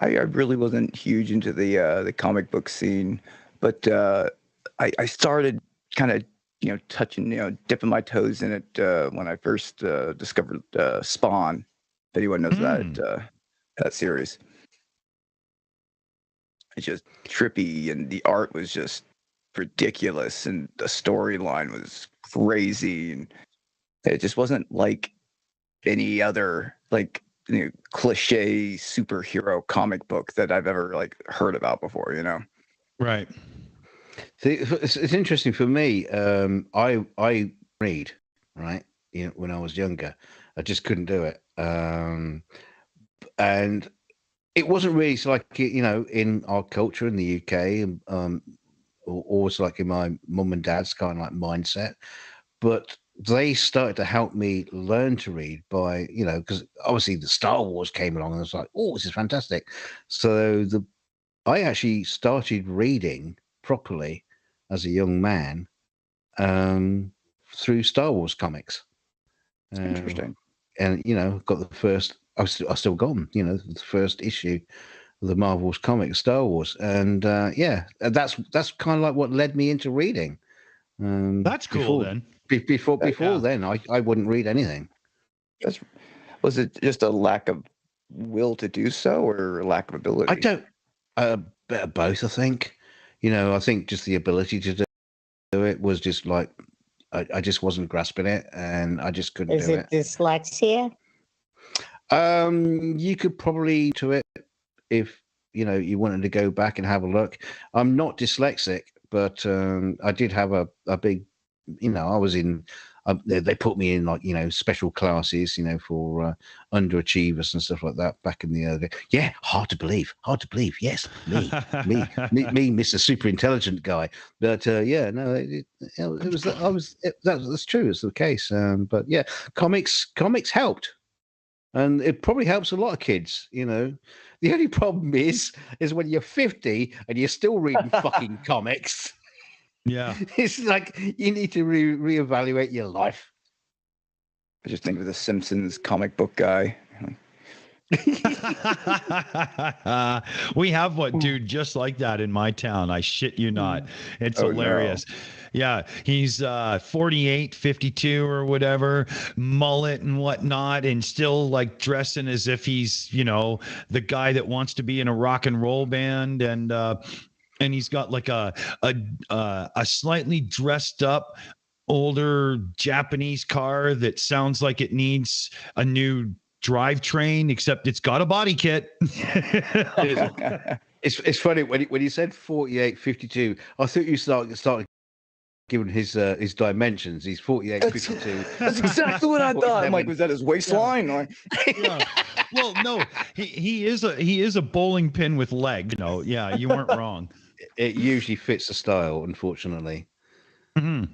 I really wasn't huge into the comic book scene, but I started kind of touching, dipping my toes in it when I first discovered Spawn. If anyone knows that series, it's just trippy, and the art was just ridiculous, and the storyline was crazy, and it just wasn't like any other cliche superhero comic book that I've ever heard about before,
Right.
See, it's interesting for me. I read, right? When I was younger, I just couldn't do it. And it wasn't really in our culture in the UK, or always like in my mum and dad's kind of mindset. But they started to help me learn to read by, because obviously the Star Wars came along and I was like, oh, this is fantastic. So I actually started reading properly as a young man through Star Wars comics.
Interesting.
And, got the first, I still got them, the first issue of the Marvel's comic, Star Wars. And that's kind of like what led me into reading.
That's cool then.
Before then, I wouldn't read anything.
Was it just a lack of will to do so, or lack of ability?
I don't. A bit of both, I think. I think just the ability to do it was just like I just wasn't grasping it, and I just couldn't do it.
Is it dyslexia?
You could probably do it if you wanted to go back and have a look. I'm not dyslexic, but I did have a big. I was in. They put me in like special classes, for underachievers and stuff like that back in the early. Yeah, hard to believe. Yes, me, Mr. Super Intelligent guy. But it was. That's true. It's the case. But yeah, comics helped, and it probably helps a lot of kids. The only problem is when you're 50 and you're still reading fucking comics.
Yeah,
it's like you need to reevaluate your life.
I just think of the Simpsons comic book guy.
We have one dude just like that in my town. I shit you not. It's hilarious. No. Yeah, he's 48, 52 or whatever, mullet and whatnot, and still like dressing as if he's, the guy that wants to be in a rock and roll band, and he's got like a slightly dressed up older Japanese car that sounds like it needs a new drivetrain, except it's got a body kit.
It's funny when you said 48, 52, I thought you started giving his dimensions. He's 48, 52.
That's exactly what I thought. I'm like, was that his waistline?
Yeah. Well, no, he is a bowling pin with leg. Yeah, you weren't wrong.
It usually fits the style, unfortunately.
Mm-hmm.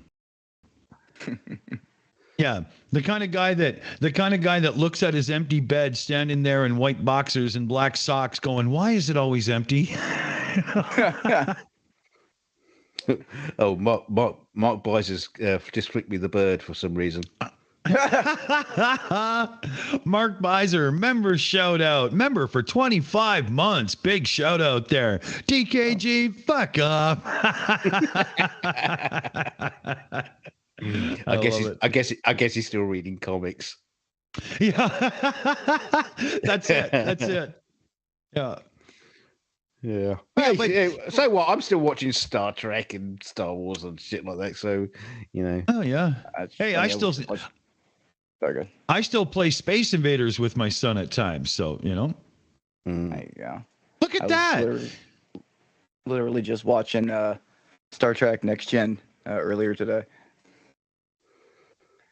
Yeah, the kind of guy that looks at his empty bed, standing there in white boxers and black socks, going, "Why is it always empty?"
Oh, Mark Buys just flicked me the bird for some reason.
Mark Beiser, member shout out, member for 25 months. Big shout out there. DKG, fuck off.
I guess he's still reading comics.
Yeah. That's it. Yeah.
Yeah. Hey, so what? I'm still watching Star Trek and Star Wars and shit like that. So,
Oh yeah. Hey, I still play Space Invaders with my son at times. So
There you go.
Look at that.
Literally just watching Star Trek Next Gen earlier today.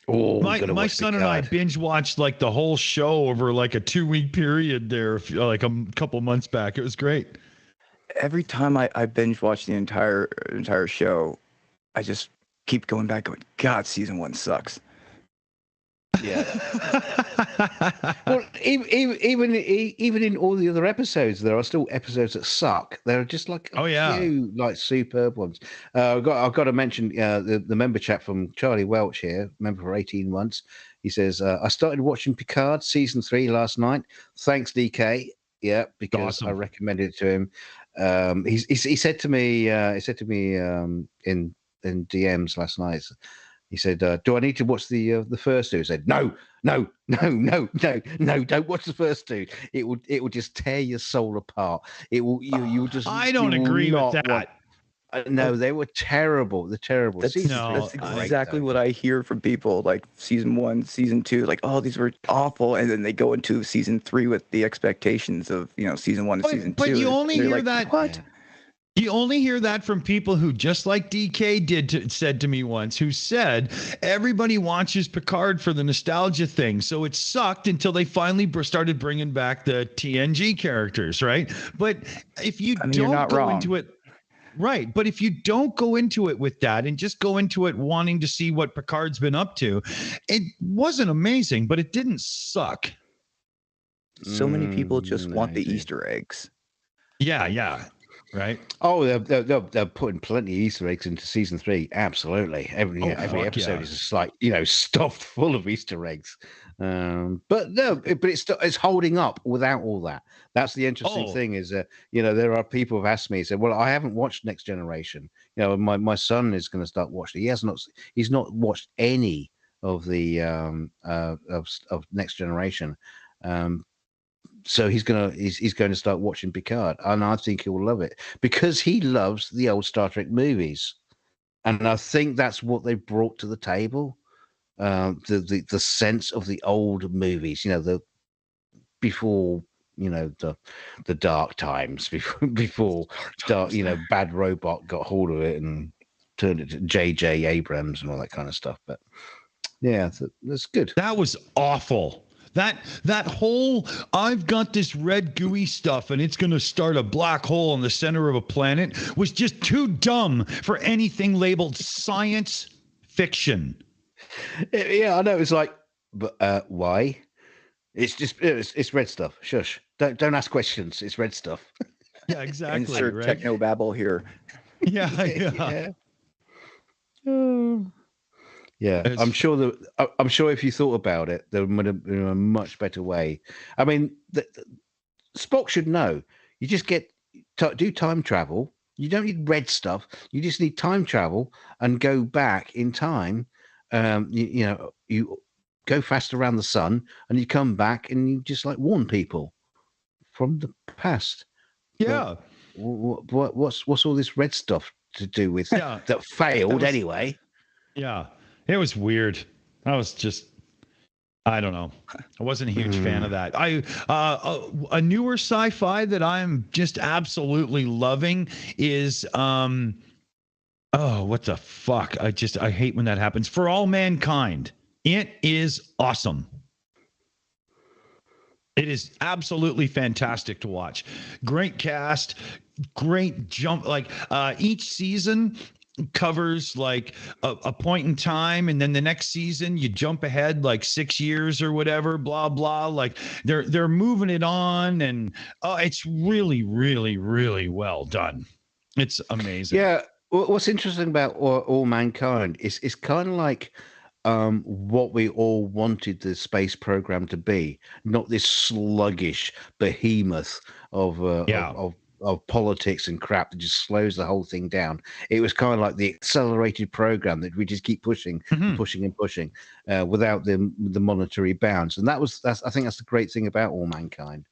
Oh,
my son and I binge watched like the whole show over like a 2-week period there, like a couple months back. It was great.
Every time I binge watch the entire show, I just keep going back going, God, season 1 sucks.
Yeah. Well, even in all the other episodes, there are still episodes that suck. There are just like a few like superb ones. I've got to mention the member chat from Charlie Welch here, member for 18 months. He says, I started watching Picard season 3 last night. Thanks, DK. Yeah, because awesome. I recommended it to him. He said to me in DMs last night. He said, "Do I need to watch the first two?" I said, "No, don't watch the first two. It will just tear your soul apart. It will you will just."
I don't agree with that.
No, they were terrible. They're terrible.
That's exactly what I hear from people. Like season 1, season 2, like, oh, these were awful, and then they go into season 3 with the expectations of season 1 and season 2.
But you only hear that.
What?
You only hear that from people who, just like DK said to me once, who said everybody watches Picard for the nostalgia thing. So it sucked until they finally started bringing back the TNG characters, right? But if you don't go into it, Right. But if you don't go into it with that and just go into it wanting to see what Picard's been up to, it wasn't amazing, but it didn't suck.
So many people just want the Easter eggs.
Yeah. Right.
Oh, they're putting plenty of Easter eggs into season 3. Absolutely. Every episode is just like, stuffed full of Easter eggs. But it's holding up without all that. That's the interesting thing is that, there are people who've asked me, said, well, I haven't watched Next Generation. My son is going to start watching. He's not watched any of the of Next Generation. So he's going to start watching Picard, and I think he will love it because he loves the old Star Trek movies, and I think that's what they brought to the table, the sense of the old movies, the before the dark times, before dark, Bad Robot got hold of it and turned it to J.J. Abrams and all that kind of stuff. But yeah, that's good.
That was awful. That whole I've got this red gooey stuff and it's going to start a black hole in the center of a planet was just too dumb for anything labeled science fiction.
Yeah, I know. It's like, but why? It's just it's red stuff. Shush! Don't ask questions. It's red stuff.
Yeah, exactly.
Insert
right?
techno babble here.
Yeah.
Yeah, I'm sure if you thought about it, there would have been a much better way. I mean, Spock should know. You just do time travel. You don't need red stuff. You just need time travel and go back in time. You go fast around the sun, and you come back and you just like warn people from the past.
Yeah.
What's all this red stuff to do with that failed anyway?
Yeah. It was weird. I was just, I don't know. I wasn't a huge fan of that. A newer sci-fi that I'm just absolutely loving is, what the fuck? I hate when that happens. For All Mankind. It is awesome. It is absolutely fantastic to watch. Great cast, great jump. Like each season covers like a point in time, and then the next season you jump ahead like 6 years or whatever, blah blah. Like they're moving it on, and it's really, really, really well done. It's amazing.
Yeah. What's interesting about All Mankind is it's kind of like what we all wanted the space program to be, not this sluggish behemoth of politics and crap that just slows the whole thing down. It was kind of like the accelerated program that we just keep pushing, pushing and pushing without the monetary bounds. And I think that's the great thing about All Mankind.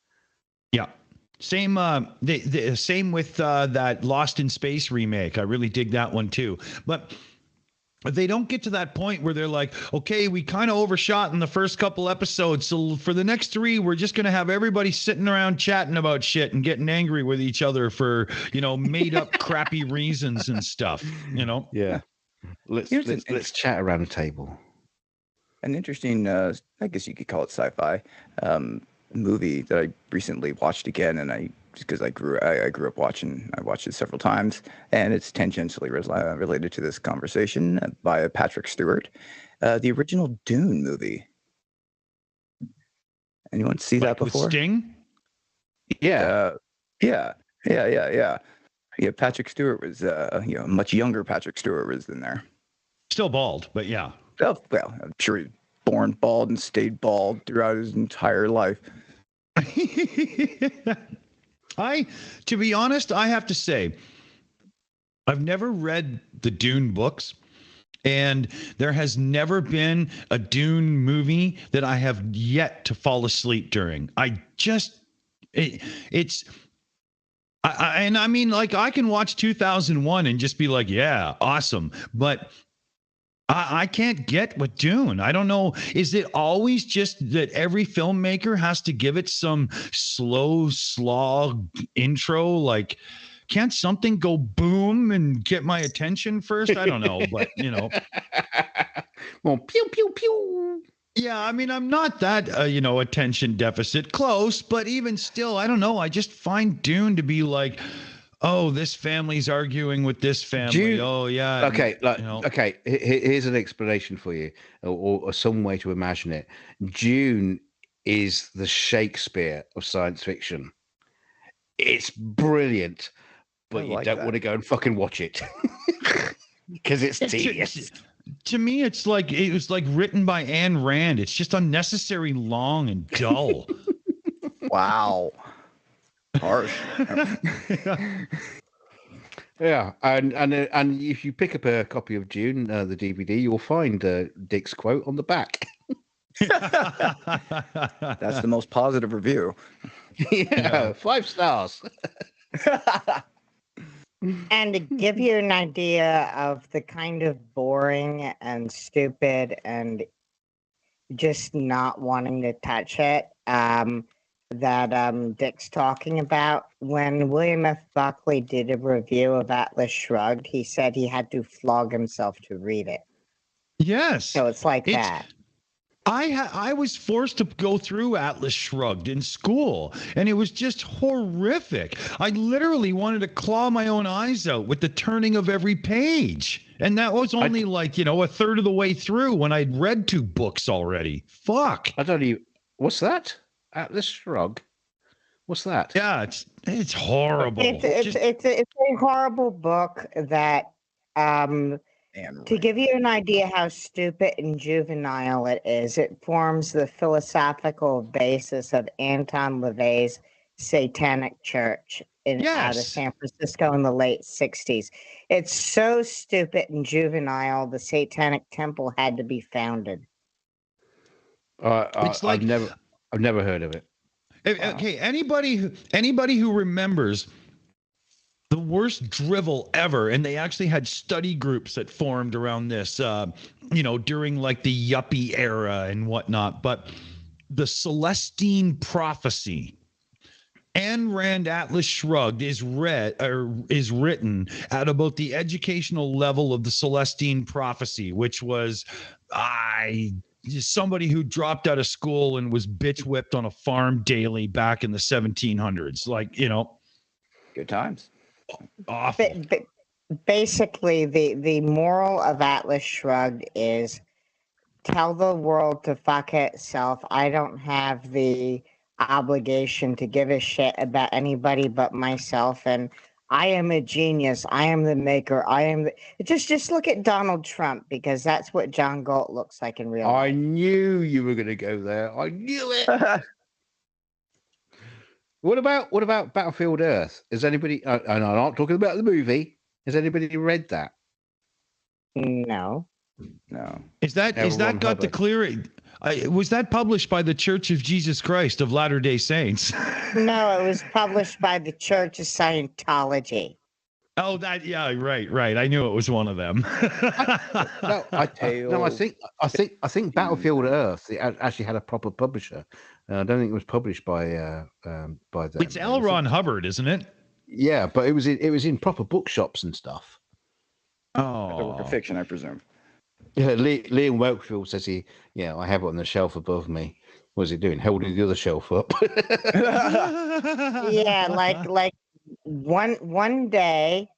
Yeah. Same, the same with that Lost in Space remake. I really dig that one too. But they don't get to that point where they're like, okay, we kind of overshot in the first couple episodes, so for the next 3, we're just going to have everybody sitting around chatting about shit and getting angry with each other for, made up crappy reasons and stuff,
Yeah. Let's chat around the table.
An interesting, I guess you could call it sci-fi, movie that I recently watched again, and because I grew up watching. I watched it several times, and it's tangentially related to this conversation by Patrick Stewart, the original Dune movie. Anyone see that before?
Sting?
Yeah. Yeah. Patrick Stewart was, much younger. Patrick Stewart was in there.
Still bald, but yeah.
Oh, well, I'm sure he was born bald and stayed bald throughout his entire life.
To be honest, I have to say, I've never read the Dune books, and there has never been a Dune movie that I have yet to fall asleep during. I mean, like, I can watch 2001 and just be like, yeah, awesome. But I can't get with Dune. I don't know. Is it always just that every filmmaker has to give it some slow slog intro? Like, can't something go boom and get my attention first? I don't know, but
Well, pew pew pew.
Yeah, I mean, I'm not that attention deficit close, but even still, I don't know. I just find Dune to be like, oh, this family's arguing with this family. Oh, yeah.
Okay,
and,
okay. Here's an explanation for you, or some way to imagine it. Dune is the Shakespeare of science fiction. It's brilliant, but you don't want to go and fucking watch it because it's tedious.
To me, it was like written by Ayn Rand. It's just unnecessary, long, and dull.
Wow. Harsh.
Yeah, and if you pick up a copy of Dune, the DVD, you'll find Dick's quote on the back.
That's the most positive review.
Yeah, 5 stars.
And to give you an idea of the kind of boring and stupid and just not wanting to touch it that Dick's talking about, when William F. Buckley did a review of Atlas Shrugged, he said he had to flog himself to read it.
Yes.
So it's like that.
I was forced to go through Atlas Shrugged in school, and it was just horrific. I literally wanted to claw my own eyes out with the turning of every page. And that was only a third of the way through when I'd read 2 books already. Fuck.
I don't even. What's that? Atlas Shrugged? What's that?
Yeah, it's horrible.
It's a horrible book that to give you an idea how stupid and juvenile it is, it forms the philosophical basis of Anton LaVey's Satanic Church out of San Francisco in the late 60s. It's so stupid and juvenile, the Satanic Temple had to be founded.
I've never heard of it.
Okay, anybody who remembers the worst drivel ever, and they actually had study groups that formed around this, during like the yuppie era and whatnot. But the Celestine Prophecy, Ayn Rand Atlas Shrugged, is written at about the educational level of the Celestine Prophecy, which was somebody who dropped out of school and was bitch whipped on a farm daily back in the 1700s.
Good times.
Awful.
But basically, the moral of Atlas Shrugged is tell the world to fuck itself. I don't have the obligation to give a shit about anybody but myself, and I am a genius. I am the maker. Just look at Donald Trump, because that's what John Galt looks like in real life.
I knew you were going to go there. I knew it. What about Battlefield Earth? Is anybody? And I'm not talking about the movie. Has anybody read that?
No.
Is that got the clear? Was that published by the Church of Jesus Christ of Latter-day Saints?
No, it was published by the Church of Scientology.
Oh, right. I knew it was one of them.
I think Battlefield Earth actually had a proper publisher. I don't think it was published by them.
It's L. Ron Hubbard, isn't it?
Yeah, but it was in proper bookshops and stuff.
Oh, for fiction, I presume.
Yeah, Liam Wakefield says I have it on the shelf above me. What is he doing? Holding the other shelf up.
Yeah, like one day,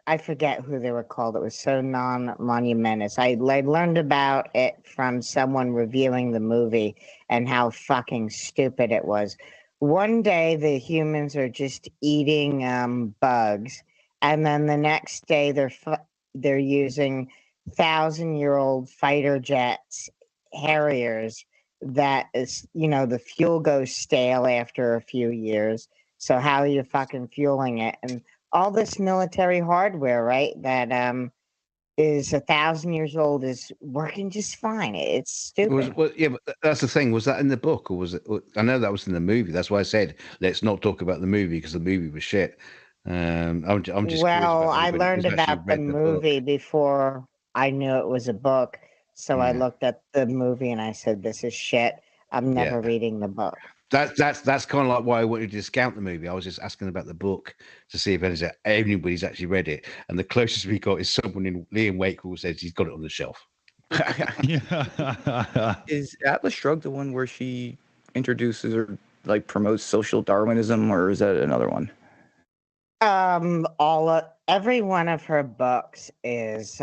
I forget who they were called. It was so non-monumentous. I learned about it from someone reviewing the movie and how fucking stupid it was. One day the humans are just eating bugs, and then the next day they're using 1,000-year-old fighter jets, Harriers, that is, the fuel goes stale after a few years. So how are you fucking fueling it? And all this military hardware, right, that is 1,000 years old, is working just fine. It's stupid.
But that's the thing. Was that in the book, or was it? I know that was in the movie. That's why I said let's not talk about the movie, because the movie was shit. I'm just.
Well, I learned about the movie before I knew it was a book. So I looked at the movie and I said, "This is shit. I'm never reading the book."
That's kind of like why I wanted to discount the movie. I was just asking about the book to see if anybody's actually read it, and the closest we got is someone in Liam Wakefield says he's got it on the shelf.
Is Atlas Shrugged the one where she introduces or promotes social Darwinism, or is that another one?
Every one of her books is,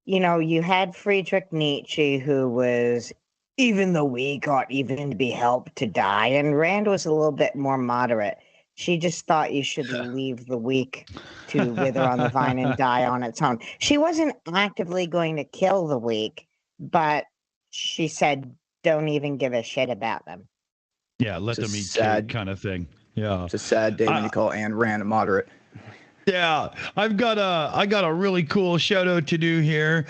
you had Friedrich Nietzsche, who was even the weak ought even to be helped to die, and Rand was a little bit more moderate. She just thought you should leave the weak to wither on the vine and die on its own. She wasn't actively going to kill the weak, but she said, don't even give a shit about them.
Yeah, let them eat cake kind of thing. Yeah.
It's a sad day when you call Ayn Rand a moderate.
Yeah, I got a really cool shout out to do here.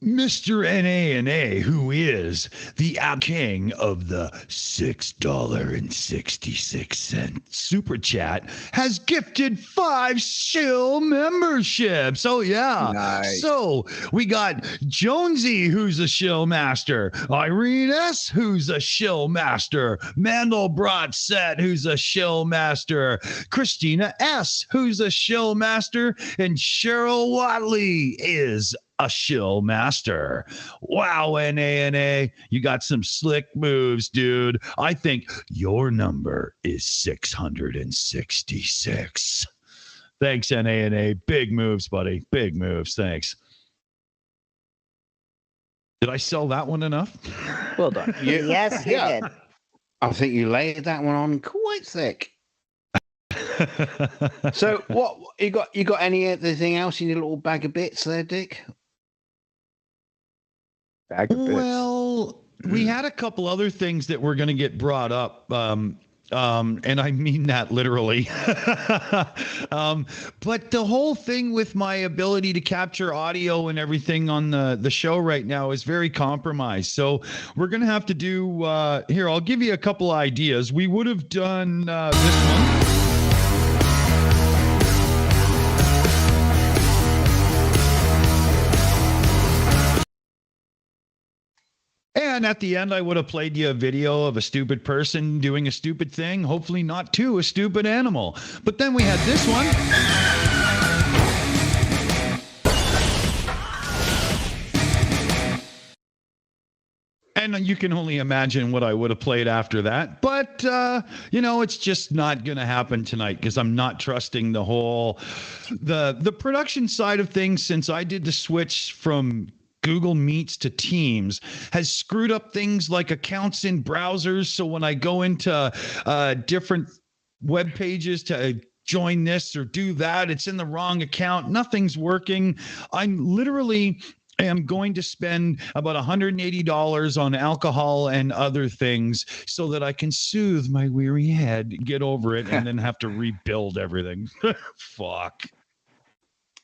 Mr. NANA, who is the king of the $6.66 super chat, has gifted 5 shill memberships. Oh yeah.
Nice.
So we got Jonesy, who's a shill master, Irene S, who's a shill master, Mandelbrot Set, who's a shill master, Christina S, who's a shill master, and Cheryl Watley is a shill master. Wow, NANA, you got some slick moves, dude. I think your number is 666. Thanks, NANA. Big moves, buddy. Big moves. Thanks. Did I sell that one enough?
Well done.
Yes, you did.
I think you laid that one on quite thick. So what you got anything else in your little bag of bits there, Dick?
Well, we had a couple other things that were going to get brought up, and I mean that literally. But the whole thing with my ability to capture audio and everything on the show right now is very compromised. So we're going to have to do here. I'll give you a couple ideas. We would have done this one. And at the end, I would have played you a video of a stupid person doing a stupid thing, hopefully not to a stupid animal. But then we had this one. And you can only imagine what I would have played after that. But, it's just not going to happen tonight because I'm not trusting the whole, the production side of things since I did the switch from Google Meets to Teams has screwed up things like accounts in browsers. So when I go into different web pages to join this or do that, it's in the wrong account. Nothing's working. I'm literally am going to spend about $180 on alcohol and other things so that I can soothe my weary head, get over it, and then have to rebuild everything. Fuck.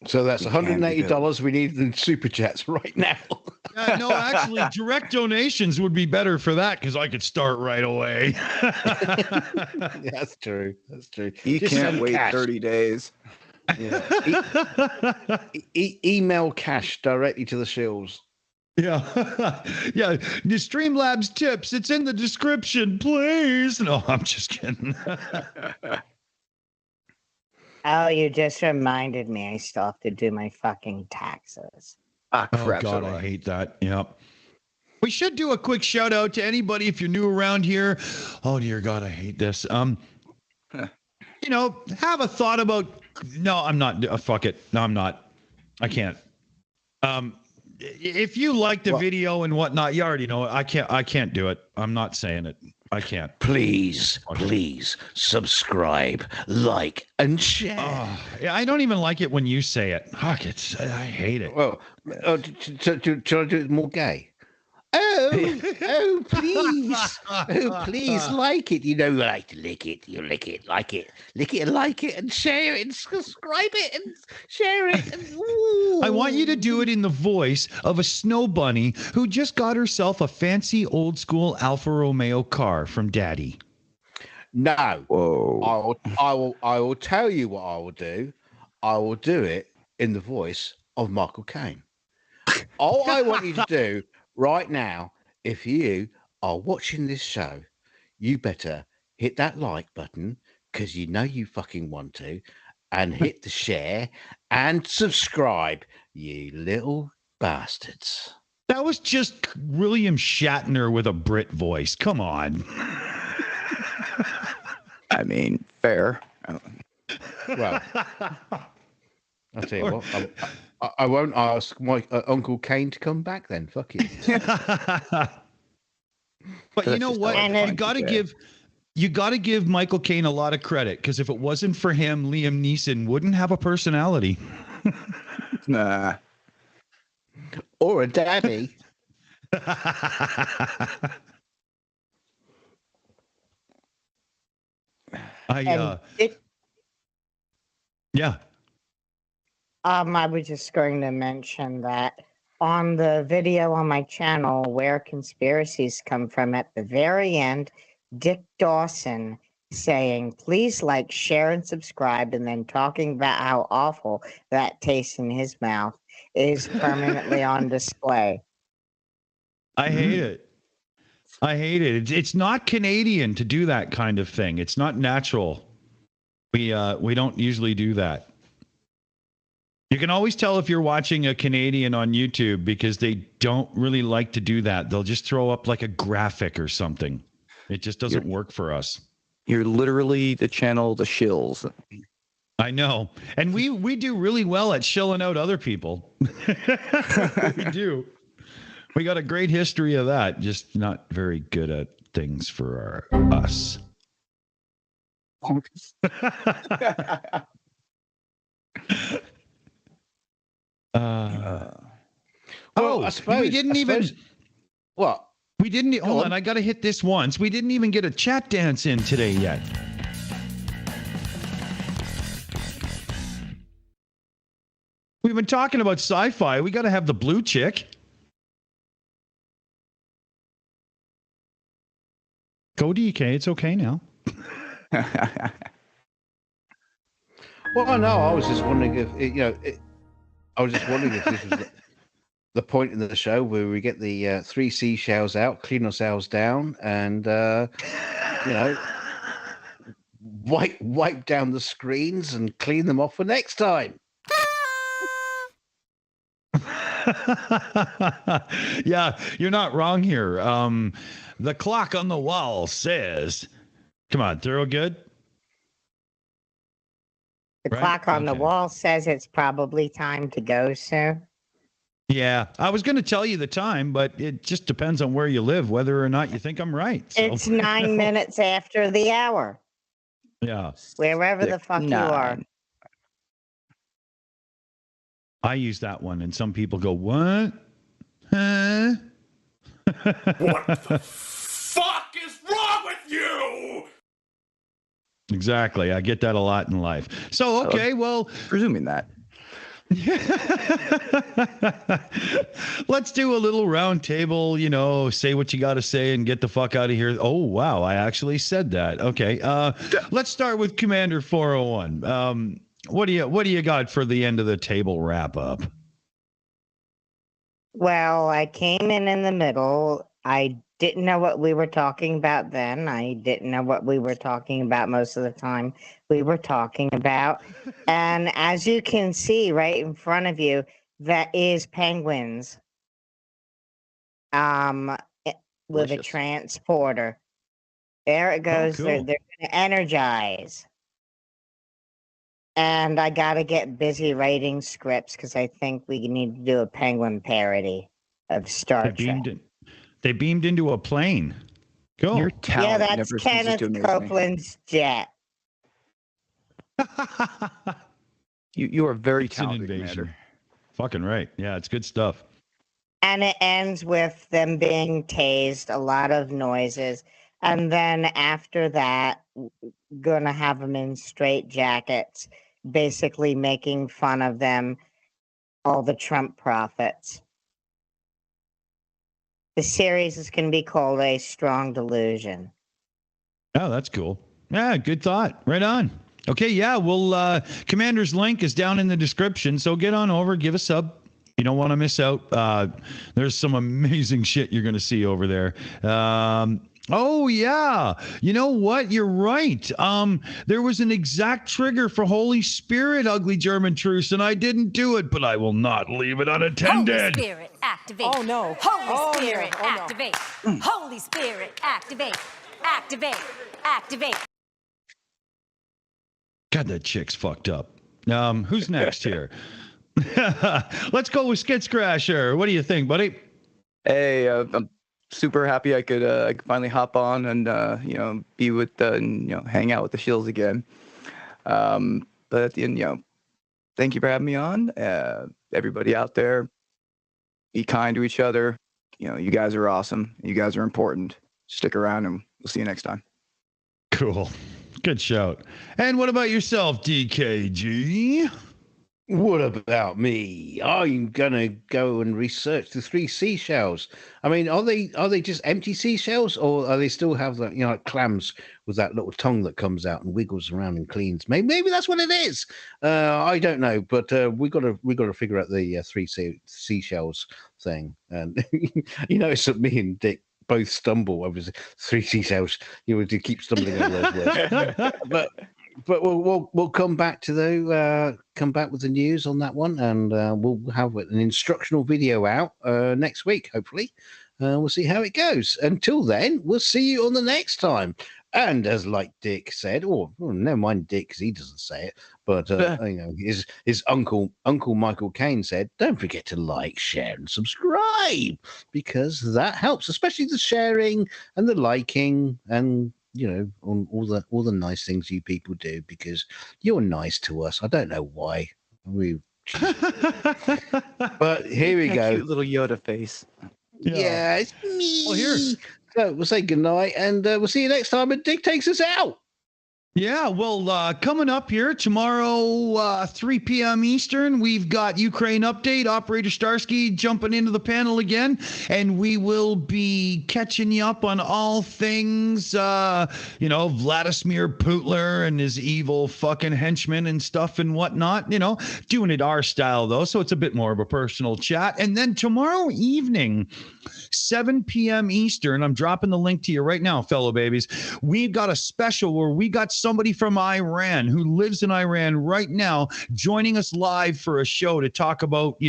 So that's $180 we need in super chats right now.
No, actually, direct donations would be better for that because I could start right away.
That's true. That's true.
You can't wait cash. 30 days.
Yeah. Email cash directly to the Shills.
Yeah. Yeah. The Streamlabs tips. It's in the description, please. No, I'm just kidding.
Oh, you just reminded me. I still have to do my fucking taxes.
Ah, crap.
Oh, God, I hate that. Yep. We should do a quick shout out to anybody if you're new around here. Oh, dear God, I hate this. Have a thought about. No, I'm not. Fuck it. No, I'm not. I can't. If you like the video and whatnot, you already know it. I can't do it. I'm not saying it. I can't.
Please subscribe, like, and share.
Yeah, I don't even like it when you say it. Fuck it. I hate it.
Well, should I do it more gay? Oh, please, like it. You like to lick it. You lick it, like it. Lick it and like it and share it and subscribe it and share it.
I want you to do it in the voice of a snow bunny who just got herself a fancy old school Alfa Romeo car from Daddy.
No.
Whoa.
I will tell you what I will do. I will do it in the voice of Michael Caine. All I want you to do right now, if you are watching this show, you better hit that like button because you know you fucking want to, and hit the share and subscribe, you little bastards.
That was just William Shatner with a Brit voice. Come on.
I mean, fair.
Well, I'll tell you what. I won't ask my Uncle Kane to come back then. Fuck you.
But you know what? You got to give Michael Caine a lot of credit, because if it wasn't for him, Liam Neeson wouldn't have a personality.
Nah.
Or a daddy.
Yeah.
I was just going to mention that on the video on my channel, Where Conspiracies Come From, at the very end, Dick Dawson saying, please like, share, and subscribe, and then talking about how awful that tastes in his mouth is permanently on display.
I hate it. I hate it. It's not Canadian to do that kind of thing. It's not natural. We don't usually do that. You can always tell if you're watching a Canadian on YouTube, because they don't really like to do that. They'll just throw up like a graphic or something. It just doesn't work for us.
You're literally the channel, the Shills.
I know. And we do really well at shilling out other people. We do. We got a great history of that, just not very good at things for us.
I suppose
we didn't even.
What?
We didn't. Hold on, I got to hit this once. We didn't even get a chat dance in today yet. We've been talking about sci-fi. We got to have the blue chick. Go DK. It's okay now.
Well, no, I was just wondering if I was just wondering if this was the point in the show where we get the 3 seashells out, clean ourselves down, and wipe down the screens and clean them off for next time.
Yeah, you're not wrong here. The clock on the wall says, come on, thorough good.
The clock on the wall says it's probably time to go soon.
Yeah, I was going to tell you the time, but it just depends on where you live, whether or not you think I'm right. So.
It's 9 minutes after the hour.
Yeah.
Wherever the fuck you are.
I use that one, and some people go, what? Huh?
What the fuck is wrong with you?
Exactly. I get that a lot in life. So, okay, well.
Presuming that.
Let's do a little round table, say what you got to say and get the fuck out of here. Oh, wow. I actually said that. Okay. Let's start with Commander 401. What do you got for the end of the table wrap up?
Well, I came in the middle. I didn't know what we were talking about then. I didn't know what we were talking about most of the time we were talking about. And as you can see right in front of you, that is penguins with a transporter. There it goes.
Oh, cool.
They're going to energize. And I got to get busy writing scripts because I think we need to do a penguin parody of Star Trek.
They beamed into a plane. Cool.
Your talent
yeah, that's Kenneth Copeland's jet.
You are very
it's
talented,
an invasion.
Commander.
Fucking right. Yeah, it's good stuff.
And it ends with them being tased, a lot of noises. And then after that, gonna have them in straitjackets, basically making fun of them, all the Trump prophets. The series is going to be called A Strong Delusion.
Oh, that's cool. Yeah, good thought. Right on. Okay, yeah, well, Commander's link is down in the description, so get on over, give a sub. You don't want to miss out. There's some amazing shit you're going to see over there. Oh, yeah. You know what? You're right. There was an exact trigger for Holy Spirit, Ugly German Truce, and I didn't do it, but I will not leave it unattended.
Holy Spirit, activate.
Oh, no.
Holy Spirit,
no.
activate. Holy Spirit, activate. Activate. Activate.
God, that chick's fucked up. Who's next here? Let's go with Skits Crasher. What do you think, buddy?
Hey, I'm super happy I could finally hop on and be with hang out with the Shills again. But at the end, thank you for having me on. Everybody out there, be kind to each other. You guys are awesome. You guys are important. Stick around, and we'll see you next time.
Cool. Good shout. And what about yourself, DKG?
What about me? I'm gonna go and research the 3 seashells. I mean, are they just empty seashells, or are they still have that, like clams with that little tongue that comes out and wiggles around and cleans? Maybe that's what it is. I don't know, but we gotta figure out the 3 seashells thing. And it's that me and Dick both stumble over 3 seashells. You keep stumbling over those words. But we'll come back to with the news on that one, and we'll have an instructional video out next week, hopefully. We'll see how it goes. Until then, we'll see you on the next time. And as like Dick said, or never mind Dick because he doesn't say it, but his uncle Michael Caine said, don't forget to like, share, and subscribe, because that helps, especially the sharing and the liking and on all the nice things you people do, because you're nice to us. I don't know why. But here we go.
Cute little Yoda face.
Yeah, it's me.
Well, here.
So we'll say goodnight, and we'll see you next time. And Dick takes us out.
Yeah, well, coming up here tomorrow, 3 p.m. Eastern, we've got Ukraine Update, Operator Starsky jumping into the panel again, and we will be catching you up on all things, Vladimir Putler and his evil fucking henchmen and stuff and whatnot, doing it our style, though, so it's a bit more of a personal chat. And then tomorrow evening, 7 p.m. Eastern, I'm dropping the link to you right now, fellow babies. We've got a special where we got somebody from Iran who lives in Iran right now joining us live for a show to talk about,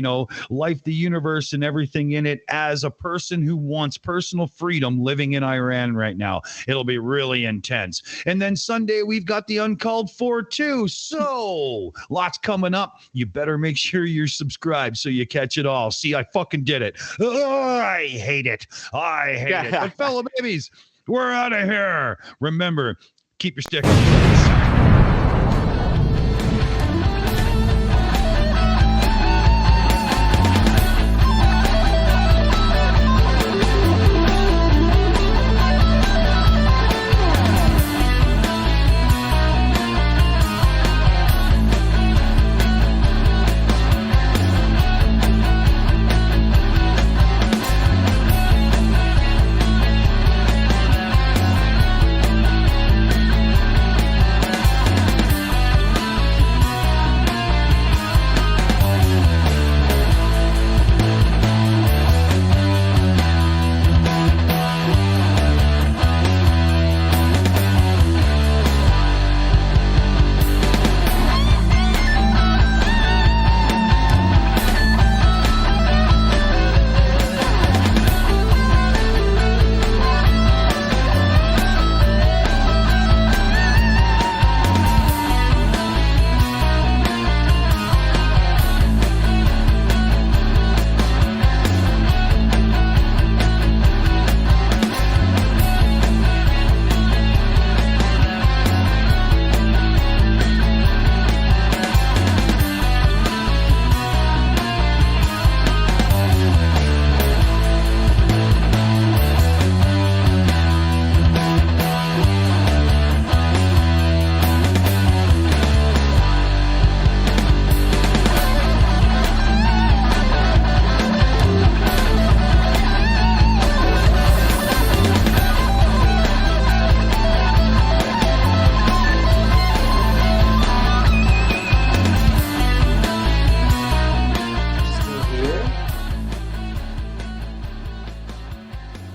life, the universe, and everything in it as a person who wants personal freedom living in Iran right now. It'll be really intense. And then Sunday, we've got the Uncalled For too. So lots coming up. You better make sure you're subscribed so you catch it all. See, I fucking did it. I hate it. But fellow babies, we're out of here. Remember, keep your stick on.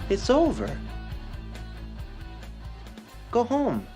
It's over. Go home.